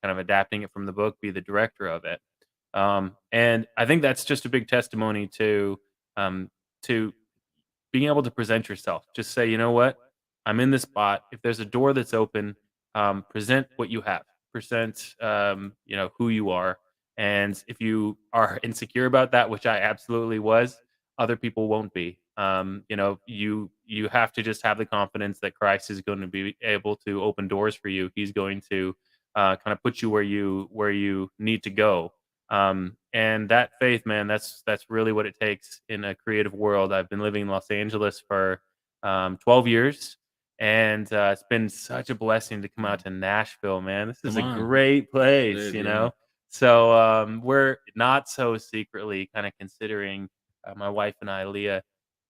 kind of adapting it from the book, be the director of it. And I think that's just a big testimony to being able to present yourself. Just say, you know what? I'm in this spot. If there's a door that's open, present what you have. Present, who you are. And if you are insecure about that, which I absolutely was, other people won't be. You have to just have the confidence that Christ is going to be able to open doors for you. He's going to kind of put you where you need to go. And that faith, man, that's really what it takes in a creative world. I've been living in Los Angeles for 12 years, and it's been such a blessing to come out to Nashville, man. This is a great place, Dude, you yeah. know. So we're not so secretly kind of considering my wife and I, Leah,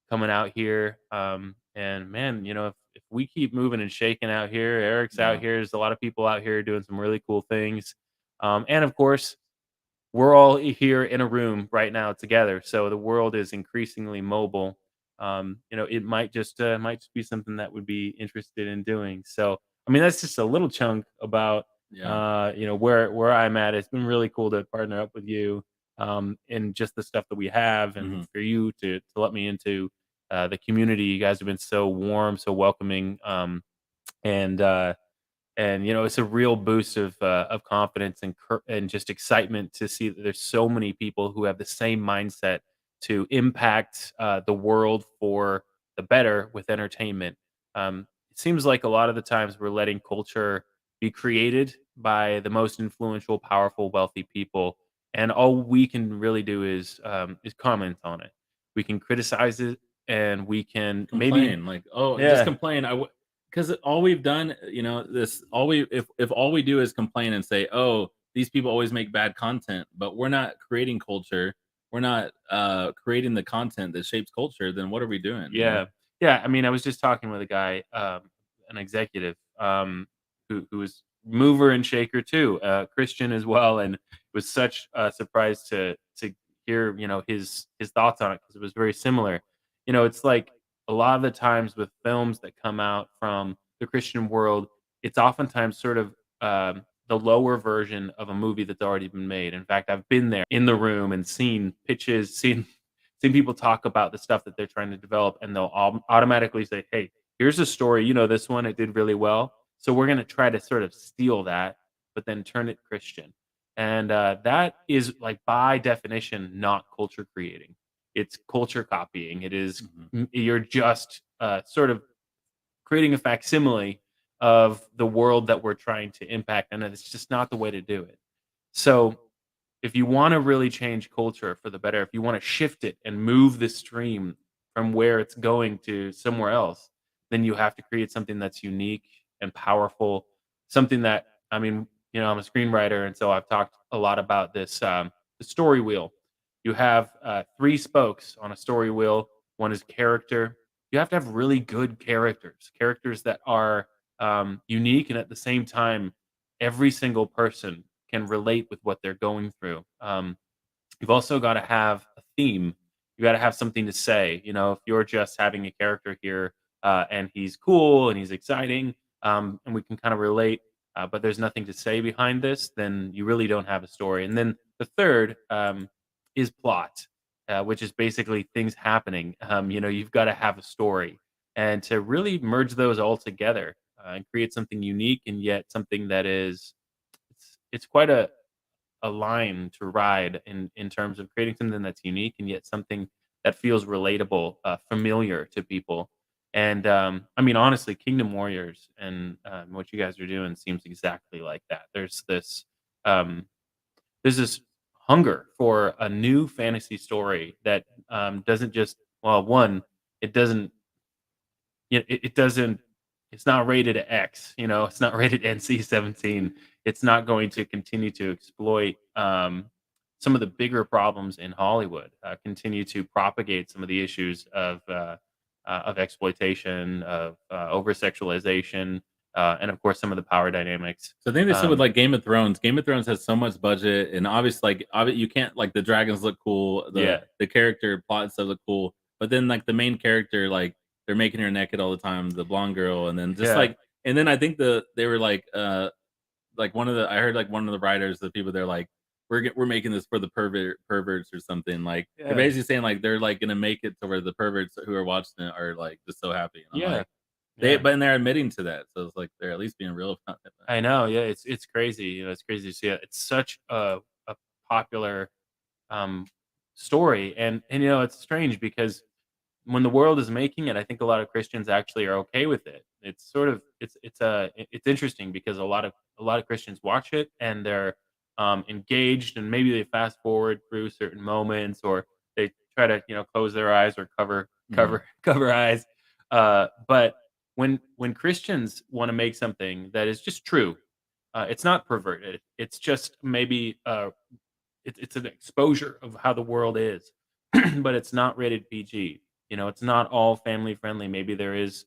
coming out here. And man, if we keep moving and shaking out here, Eric's out Yeah. here. There's a lot of people out here doing some really cool things. And of course, we're all here in a room right now together. So the world is increasingly mobile. It might just be something that would be interested in doing. So I mean, that's just a little chunk about Yeah. where I'm at. It's been really cool to partner up with you and just the stuff that we have, and Mhm. for you to let me into the community. You guys have been so warm, so welcoming, and it's a real boost of confidence and just excitement to see that there's so many people who have the same mindset to impact the world for the better with entertainment. It seems like a lot of the times we're letting culture be created by the most influential, powerful, wealthy people, and all we can really do is comment on it. We can criticize it, and we can maybe Complain, like, "Oh, just yeah. complain." Because all we've done, this all we if all we do is complain and say, "Oh, these people always make bad content," but we're not creating culture, we're not, creating the content that shapes culture, then what are we doing, you know? Yeah. Yeah, I mean, I was just talking with a guy, an executive, who was mover and shaker too, Christian as well, and it was such a surprise to hear, his thoughts on it because it was very similar. It's like a lot of the times with films that come out from the Christian world, it's oftentimes sort of the lower version of a movie that's already been made. In fact, I've been there in the room and seen pitches, seen people talk about the stuff that they're trying to develop, and they'll automatically say, "Hey, here's a story. This one, it did really well. So we're going to try to sort of steal that, but then turn it Christian." And that is like by definition not culture creating. It's culture copying. It is Mhm. you're just sort of creating a facsimile of the world that we're trying to impact, and it's just not the way to do it. So if you want to really change culture for the better, if you want to shift it and move the stream from where it's going to somewhere else, then you have to create something that's unique and powerful. Something that, I mean, I'm a screenwriter, and so I've talked a lot about this the story wheel. You have three spokes on a story wheel. One is character. You have to have really good characters that are unique, and at the same time, every single person can relate with what they're going through. You've also got to have a theme. You got to have something to say. If you're just having a character here and he's cool and he's exciting, and we can kind of relate, but there's nothing to say behind this, then you really don't have a story. And then the third is plot, which is basically things happening. You've got to have a story, and to really merge those all together and create something unique and yet something that is it's quite a line to ride in terms of creating something that's unique and yet something that feels relatable, familiar to people. And I mean, honestly, Kingdom Warriors and what you guys are doing seems exactly like that. Um, there's this hunger for a new fantasy story that doesn't just well, one, it doesn't it doesn't it's not rated X, it's not rated NC-17. It's not going to continue to exploit some of the bigger problems in Hollywood, continue to propagate some of the issues of exploitation, of over sexualization, and of course some of the power dynamics. So I think they said with Um, like Game of Thrones. Game of Thrones has so much budget, and obviously, you can't like the dragons look cool, yeah, the character plot and stuff look cool, but then like the main character, like they're making her naked all the time, the blonde girl, and then just yeah, like, and then I think they were like one of the I heard like one of the writers, the people they're like, we're making this for the perverts or something. Like they're yeah, basically saying like they're like gonna make it to where the perverts who are watching it are like just so happy. And I'm yeah, like yeah. but they're admitting to that, so it's like they're at least being real about it. I know. Yeah, it's crazy. It's crazy to see it. It's such a popular um, story, and it's strange because when the world is making it, I think a lot of Christians actually are okay with it. It's sort of it's interesting because a lot of Christians watch it and they're engaged, and maybe they fast forward through certain moments, or they try to close their eyes or cover Mhm. cover eyes. But when Christians want to make something that is just true, it's not perverted. It's just maybe it's an exposure of how the world is, but it's not rated PG. You know, it's not all family friendly. Maybe there is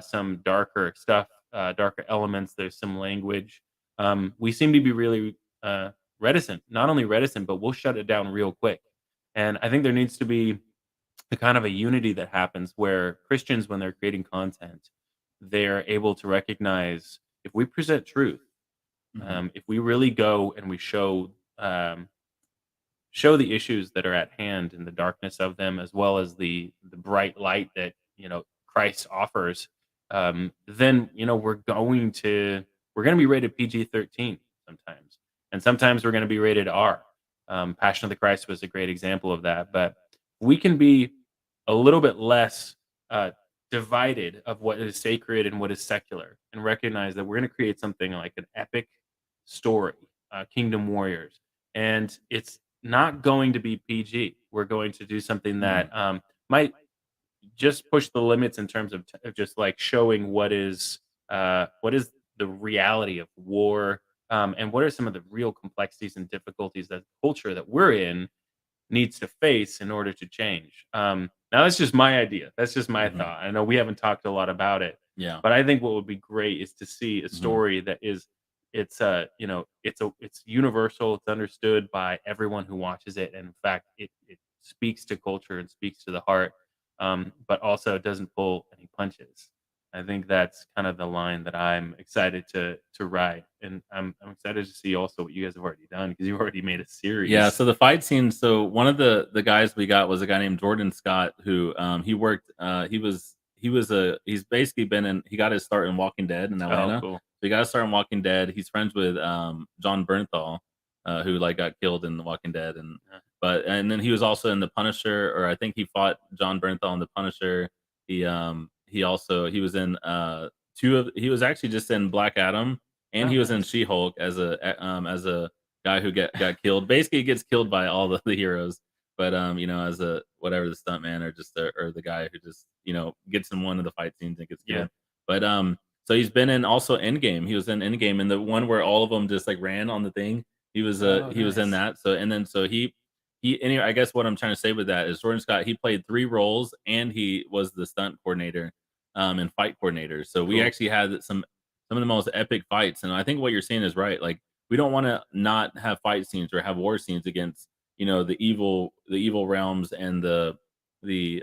some darker stuff, darker elements. There's some language. We seem to be really reticent. Not only reticent, but we'll shut it down real quick. And I think there needs to be a kind of a unity that happens where Christians, when they're creating content, they're able to recognize if we present truth, if we really go and we um, show the issues that are at hand and the darkness of them, as well as the bright light that Christ offers, then we're going to be rated PG-13 sometimes, and sometimes we're going to be rated R. Passion of the Christ was a great example of that, but we can be a little bit less divided of what is sacred and what is secular, and recognize that we're going to create something like an epic story, Kingdom Warriors, and it's not going to be PG. We're going to do something that might just push the limits in terms of just like showing what is the reality of war, and what are some of the real complexities and difficulties that culture that we're in needs to face in order to change. Now that's just my idea. That's just my thought. I know we haven't talked a lot about it, Yeah. but I think what would be great is to see a story that is it's universal. It's understood by everyone who watches it, and in fact, it speaks to culture and speaks to the heart, but also doesn't pull any punches. I think that's kind of the line that I'm excited to ride, and I'm excited to see also what you guys have already done because you've already made a series. Yeah, so the fight scene. So one of the guys we got was a guy named Jordan Scott who he worked. He's basically been in. He got his start in Walking Dead in Atlanta. Cool. So he got his start in Walking Dead. He's friends with John Bernthal, who like got killed in The Walking Dead, and then he was also in The Punisher, or I think he fought John Bernthal in The Punisher. He was in he was actually just in Black Adam, and he was in She-Hulk as a guy who got killed. Basically, he gets killed by all the heroes, but as a whatever the stuntman or the guy who just gets in one of the fight scenes and gets killed. Yeah. But so he's been in also Endgame. He was in Endgame, and the one where all of them just like ran on the thing. He was in that. Anyway, I guess what I'm trying to say with that is Jordan Scott, he played 3 roles and he was the stunt coordinator and fight coordinator. So we Cool. actually had some of the most epic fights. And I think what you're saying is right. Like, we don't want to not have fight scenes or have war scenes against, the evil realms and like the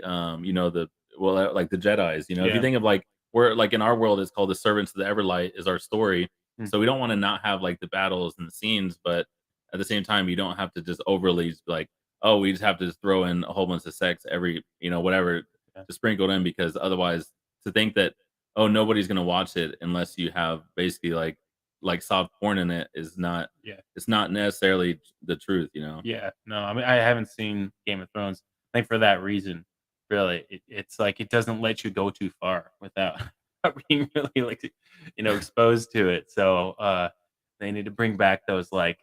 Jedis. If you think of like, we're like in our world, it's called the Servants of the Everlight is our story. So we don't want to not have like the battles and the scenes, but at the same time, you don't have to just overly like, oh, we just have to just throw in a whole bunch of sex every, whatever to sprinkle it in, because otherwise, to think that, oh, nobody's gonna watch it unless you have basically like soft porn in it is not. Yeah. It's not necessarily the truth. Yeah, no, I mean, I haven't seen Game of Thrones. I think for that reason, really, it's like it doesn't let you go too far without being really like exposed to it. So they need to bring back those like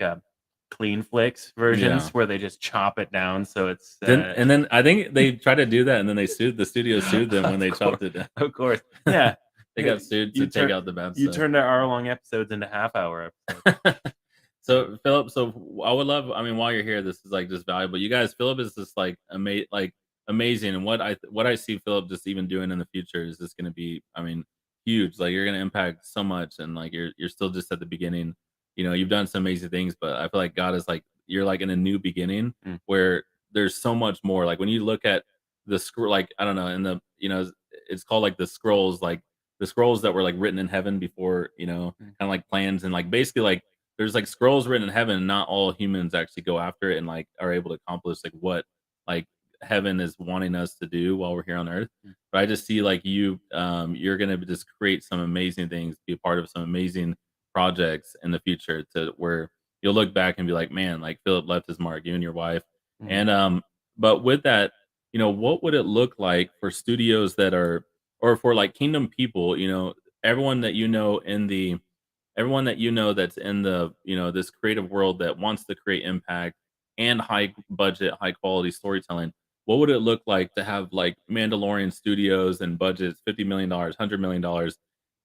clean flicks versions where they just chop it down. So it's and then I think they tried to do that, and then the studio sued them when they chopped it down. Of course, yeah, they got sued to take out the bad stuff. You turned our hour-long episodes into half-hour episodes. So Philip, I would love. I mean, while you're here, this is like just valuable. You guys, Philip is just like amazing, and what I see Philip just even doing in the future is just going to be, I mean, huge. Like, you're going to impact so much, and like you're still just at the beginning. You've done some amazing things, but I feel like God is like, you're like in a new beginning where there's so much more. Like, when you look at the scroll, like, I don't know, in the it's called like the scrolls that were like written in heaven before, kind of like plans, and like basically like there's like scrolls written in heaven, and not all humans actually go after it and like are able to accomplish like what like heaven is wanting us to do while we're here on earth. But I just see like you're gonna just create some amazing things, be a part of some amazing projects in the future, to where you'll look back and be like, man, like Philip left his mark, you and your wife. And but with that, what would it look like for studios that are, or for like kingdom people, everyone that everyone that that's in the this creative world that wants to create impact and high budget, high quality storytelling? What would it look like to have like Mandalorian studios and budgets $50 million, $100 million,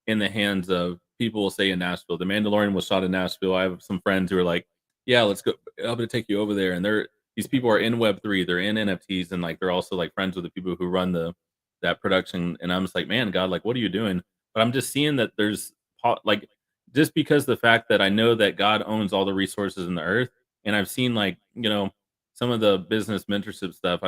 in the hands of people will say in Nashville. The Mandalorian was shot in Nashville. I have some friends who are like, "Yeah, let's go. I'm gonna take you over there." And these people are in Web3, they're in NFTs, and like they're also like friends with the people who run that production. And I'm just like, man, God, like, what are you doing? But I'm just seeing that there's like just because the fact that I know that God owns all the resources in the earth, and I've seen like some of the business mentorship stuff.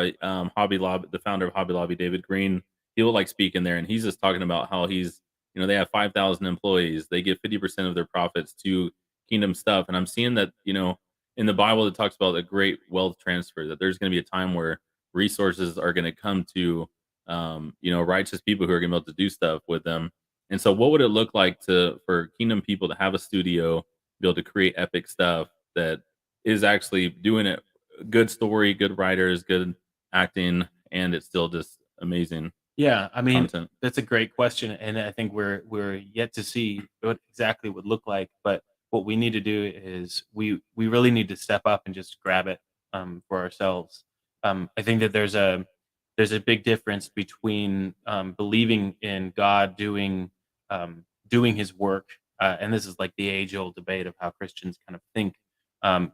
Hobby Lobby, the founder of Hobby Lobby, David Green, he'll like speak in there, and he's just talking about how they have 5,000 employees. They give 50% of their profits to kingdom stuff. And I'm seeing that, in the Bible, it talks about a great wealth transfer, that there's going to be a time where resources are going to come to, righteous people who are going to be able to do stuff with them. And so what would it look like for kingdom people to have a studio, be able to create epic stuff that is actually doing it, good story, good writers, good acting, and it's still just amazing Yeah, I mean, content. that's a great question, and I think we're yet to see what exactly would look like. But what we need to do is we really need to step up and just grab it for ourselves. I think that there's a big difference between believing in God doing His work, and this is like the age old debate of how Christians kind of think. Um,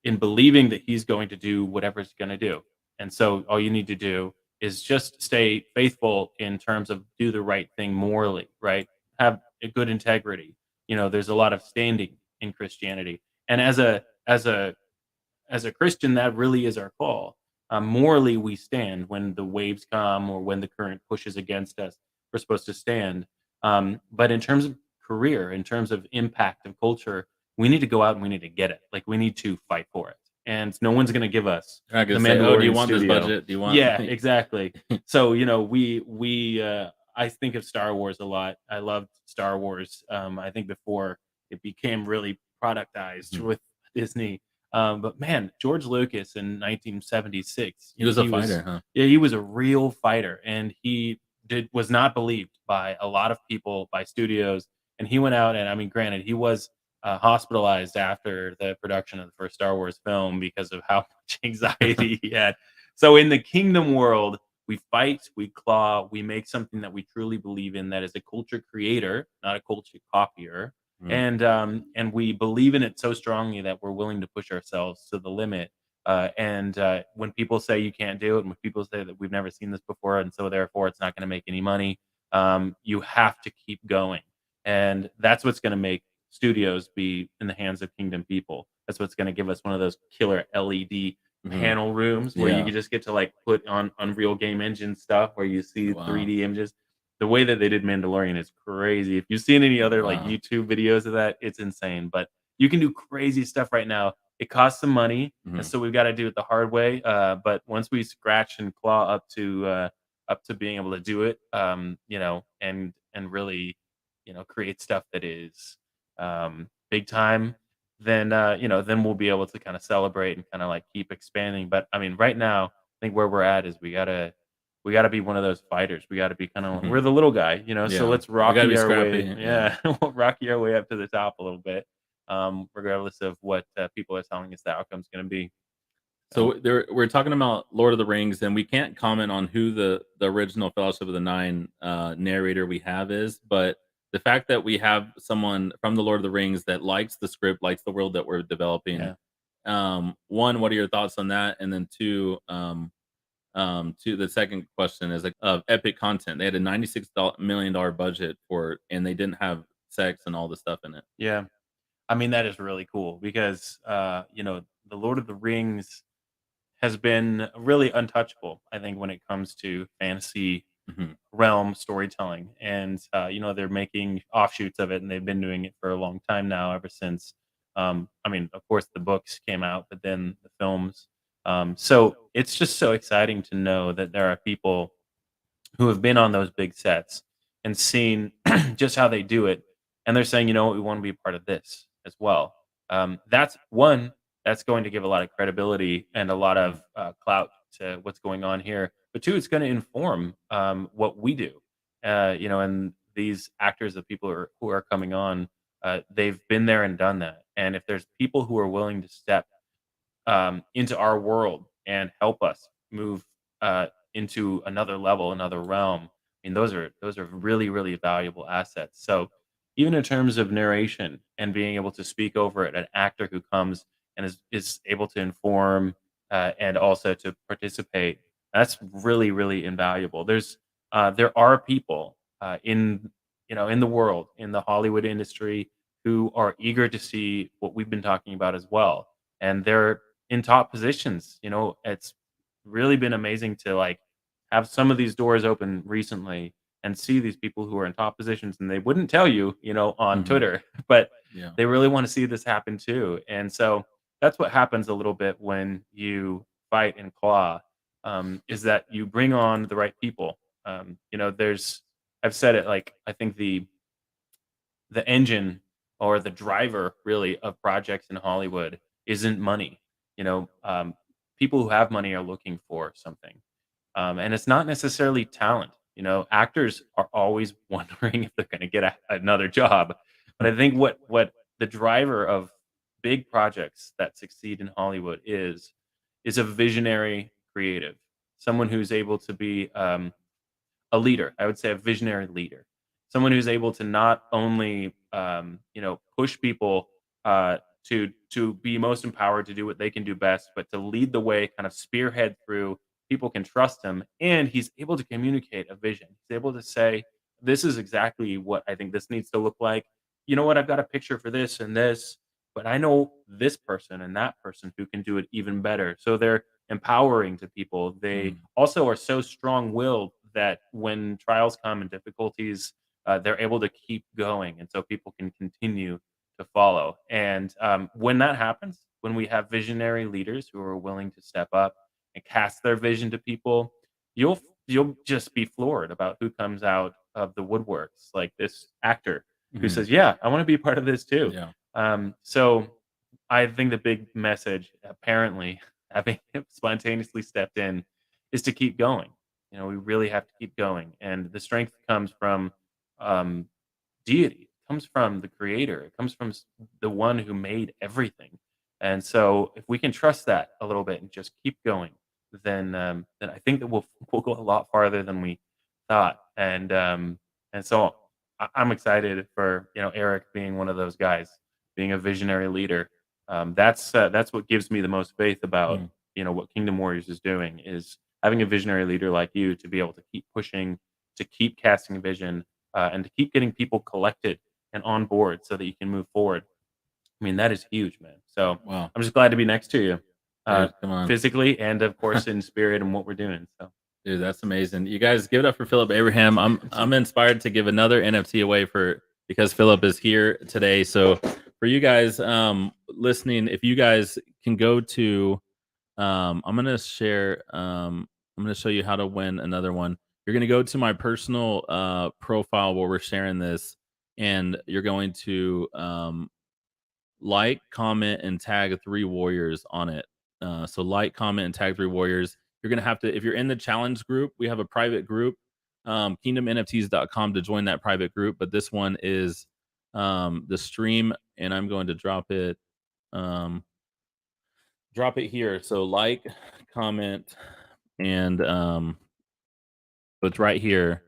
in believing that he's going to do whatever he's going to do. And so all you need to do is just stay faithful in terms of do the right thing morally, right? Have a good integrity. There's a lot of standing in Christianity. And as a Christian, that really is our call. Morally, we stand when the waves come or when the current pushes against us. We're supposed to stand. But in terms of career, in terms of impact of culture, we need to go out and we need to get it. Like we need to fight for it, and no one's going to give us I the could say, "Oh, do you Mandalorian want this studio. budget? Do you want?" Yeah, exactly. So we I think of Star Wars a lot. I loved Star Wars. I think before it became really productized with Disney. But man, George Lucas in 1976, He was a fighter, huh? yeah, he was a real fighter, and he was not believed by a lot of people, by studios, and he went out and I mean, granted, he was hospitalized after the production of the first Star Wars film because of how much anxiety he had. So in the kingdom world, we fight, we claw, we make something that we truly believe in that is a culture creator, not a culture copier. And we believe in it so strongly that we're willing to push ourselves to the limit. And when people say you can't do it, and when people say that we've never seen this before, and so therefore it's not going to make any money, you have to keep going. And that's what's going to make studios be in the hands of kingdom people. That's what's going to give us one of those killer LED panel rooms where you Yeah. can just get to like put on Unreal Game Engine stuff where you see Wow. 3D images. The way that they did Mandalorian is crazy. If you've seen any other like Wow. YouTube videos of that, it's insane. But you can do crazy stuff right now. It costs some money, and so we've got to do it the hard way. But once we scratch and claw up to being able to do it, and really, create stuff that is big time, then we'll be able to kind of celebrate and kind of like keep expanding. But I mean, right now, I think where we're at is we gotta be one of those fighters. We gotta be kind of we're the little guy, Yeah. so let's We gotta rocky be our scrappy. way. Yeah, we'll rocky our way up to the top a little bit, regardless of what people are telling us the outcome's going to be. So we're talking about Lord of the Rings, and we can't comment on who the original Fellowship of the Nine narrator we have is, but the fact that we have someone from the Lord of the Rings that likes the script, likes the world that we're developing. Yeah. One, what are your thoughts on that? And then two, to the second question is like epic content. They had a $96 million budget for it, and they didn't have sex and all the stuff in it. Yeah, I mean that is really cool because the Lord of the Rings has been really untouchable. I think when it comes to fantasy Mhm. realm storytelling, and they're making offshoots of it, and they've been doing it for a long time now, ever since. I mean, of course, the books came out, but then the films. So it's just so exciting to know that there are people who have been on those big sets and seen just how they do it, and they're saying, you know what, we want to be a part of this as well. That's one that's going to give a lot of credibility and a lot of clout to what's going on here. But two, it's going to inform what we do. And these actors, the people who are coming on, they've been there and done that. And if there's people who are willing to step into our world and help us move into another level, another realm, I mean, those are really, really valuable assets. So even in terms of narration and being able to speak over it, an actor who comes and is able to inform and also to participate, that's really, really invaluable. There are people in in the world, in the Hollywood industry, who are eager to see what we've been talking about as well, and they're in top positions. It's really been amazing to like have some of these doors open recently and see these people who are in top positions, and they wouldn't tell you, on Mhm. Twitter, but Yeah. they really want to see this happen too. And so that's what happens a little bit when you fight and claw, is that you bring on the right people. There's I've said it, like, I think the engine or the driver really of projects in Hollywood isn't money. People who have money are looking for something, and it's not necessarily talent. Actors are always wondering if they're going to get another job. But I think what the driver of big projects that succeed in Hollywood is a visionary creative, someone who's able to be a leader. I would say a visionary leader, someone who's able to not only push people to be most empowered to do what they can do best, but to lead the way, kind of spearhead through. People can trust him, and he's able to communicate a vision. He's able to say, "This is exactly what I think this needs to look like. You know what? I've got a picture for this and this, but I know this person and that person who can do it even better." So they're empowering to people. They also are so strong-willed that when trials come and difficulties, they're able to keep going, and so people can continue to follow. And when that happens, when we have visionary leaders who are willing to step up and cast their vision to people, you'll just be floored about who comes out of the woodworks, like this actor who Mhm. says, "Yeah, I want to be a part of this too." Yeah. So I think the big message, apparently, having spontaneously stepped in, is to keep going. We really have to keep going, and the strength comes from um, deity. It comes from the creator. It comes from the one who made everything. And so, if we can trust that a little bit and just keep going, then I think that we'll go a lot farther than we thought. And so I'm excited for Eric being one of those guys, being a visionary leader. That's what gives me the most faith about Mm. What Kingdom Warriors is doing, is having a visionary leader like you to be able to keep pushing, to keep casting vision, and to keep getting people collected and on board so that you can move forward. I mean, that is huge, man. So Wow. I'm just glad to be next to you, Dude, come on. physically and of course in spirit and what we're doing. So Dude, that's amazing. You guys give it up for Philip Abraham. I'm inspired to give another NFT away because Philip is here today. So for you guys listening, if you guys can go to I'm gonna share I'm gonna show you how to win another one. You're gonna go to my personal profile where we're sharing this, and you're going to like, comment, and tag 3 warriors on it. So like, comment, and tag 3 warriors. You're gonna have to, if you're in the challenge group, we have a private group, kingdomnfts.com to join that private group. But this one is the stream, and I'm going to um, drop it here. So like, comment, and it's right here.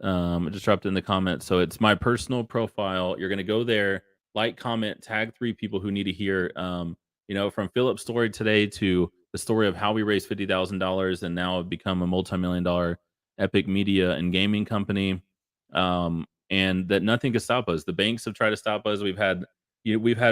I just dropped it in the comments. So it's my personal profile. You're gonna go there, like, comment, tag 3 people who need to hear. From Philip's story today to the story of how we raised $50,000 and now have become a multi-million dollar epic media and gaming company. And that nothing can stop us. The banks have tried to stop us. We've had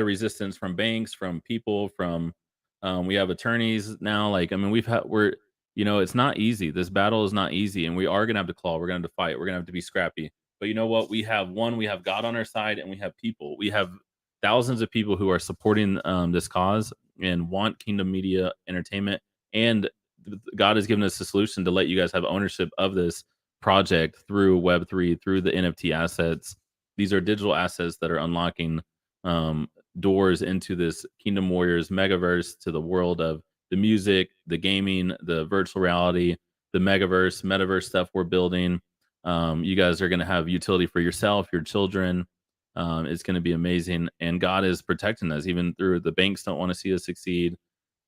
resistance from banks, from people, from we have attorneys now. Like, I mean, it's not easy. This battle is not easy, and we are gonna have to claw. We're gonna have to fight. We're gonna have to be scrappy. But you know what? We have God on our side, and we have people. We have thousands of people who are supporting this cause and want Kingdom Media Entertainment. And God has given us a solution to let you guys have ownership of this project through Web3, through the NFT assets. These are digital assets that are unlocking doors into this Kingdom Warriors megaverse, to the world of the music, the gaming, the virtual reality, the metaverse stuff we're building. You guys are going to have utility for yourself, your children. It's going to be amazing. And God is protecting us, even through the banks don't want to see us succeed.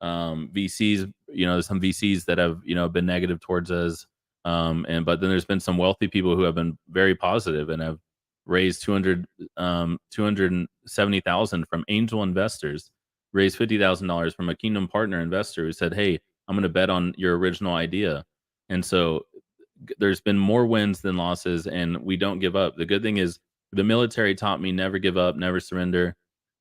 VCs, there's some VCs that have, been negative towards us. And but then there's been some wealthy people who have been very positive and have raised 270,000 from angel investors, raised $50,000 from a kingdom partner investor who said, "Hey, I'm going to bet on your original idea." And so there's been more wins than losses, and we don't give up. The good thing is the military taught me never give up, never surrender,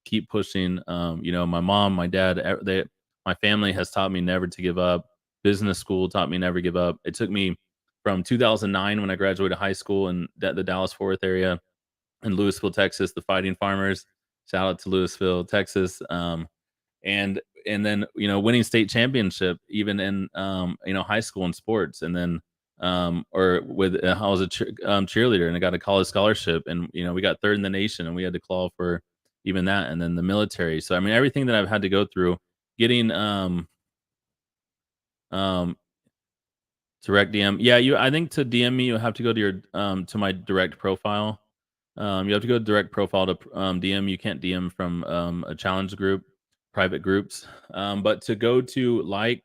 keep pushing. My mom, my dad, my family has taught me never to give up. Business school taught me never give up. It took me from 2009 when I graduated high school in the Dallas Fort Worth area in Louisville, Texas, the Fighting Farmers. Shout out to Louisville, Texas. And then winning state championship even in high school in sports, and then or with I was a cheerleader and I got a college scholarship, and we got third in the nation, and we had to claw for even that, and then the military. So I mean, everything that I've had to go through, getting um direct DM. Yeah, I think to DM me, you have to go to your to my direct profile. You have to go to direct profile to DM. You can't DM from a challenge group, private groups. But to go to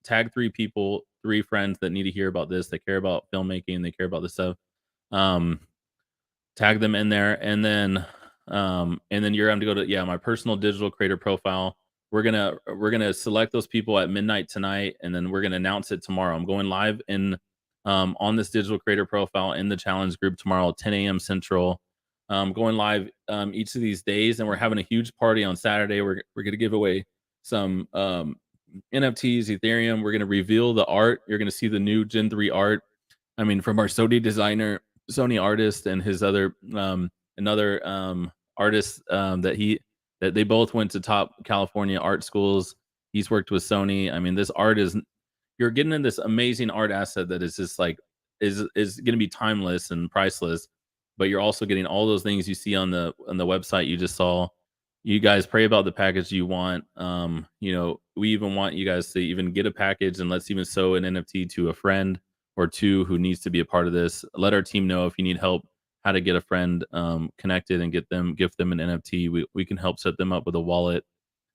tag 3 people, 3 friends that need to hear about this, that care about filmmaking, they care about this stuff. Um, Tag them in there, and then you're going to go to my personal digital creator profile. We're gonna select those people at midnight tonight, and then we're gonna announce it tomorrow. I'm going live in on this digital creator profile in the challenge group tomorrow at 10 a.m. Central. Going live each of these days, and we're having a huge party on Saturday. We're gonna give away some NFTs, Ethereum. We're gonna reveal the art. You're gonna see the new Gen 3 art. I mean, from our Sony artist, and his another artist that they both went to top California art schools. He's worked with Sony. I mean, this art is you're getting in this amazing art asset that is just like is going to be timeless and priceless. But you're also getting all those things you see on the website you just saw. You guys pray about the package you want. We even want you guys to even get a package, and let's even sew an NFT to a friend or two who needs to be a part of this. Let our team know if you need help how to get a friend connected and gift them an NFT. We can help set them up with a wallet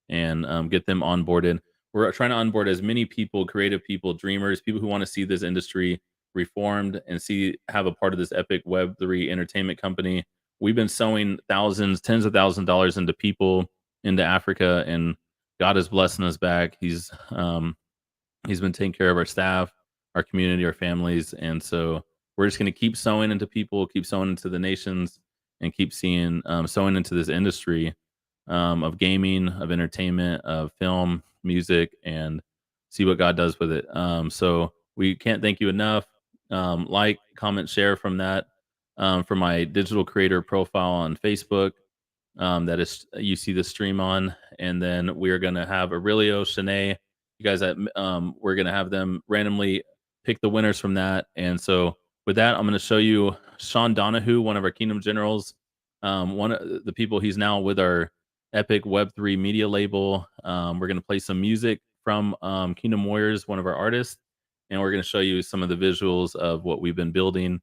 and get them onboarded. We're trying to onboard as many people, creative people, dreamers, people who want to see this industry reformed and have a part of this epic Web3 entertainment company. We've been sowing thousands, tens of thousands of dollars into people, into Africa, and God is blessing us back. He's been taking care of our staff, our community, our families, and so we're just going to keep sowing into people, keep sowing into the nations, and keep sowing into this industry of gaming, of entertainment, of film, music, and see what God does with it. So we can't thank you enough. Like, comment, share from that, from my digital creator profile on Facebook. That is you see the stream on, and then we're gonna have Aurelio, Shanae, you guys we're gonna have them randomly pick the winners from that. And so with that, I'm gonna show you Sean Donahue, one of our Kingdom Generals, one of the people. He's now with our Epic Web3 media label. We're gonna play some music from Kingdom Warriors, one of our artists, and we're gonna show you some of the visuals of what we've been building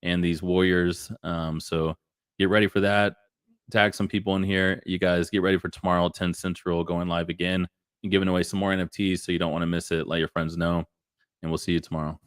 and these warriors. So get ready for that. Tag some people in here. You guys get ready for tomorrow, 10 Central, going live again and giving away some more NFTs. So you don't want to miss it. Let your friends know, and we'll see you tomorrow.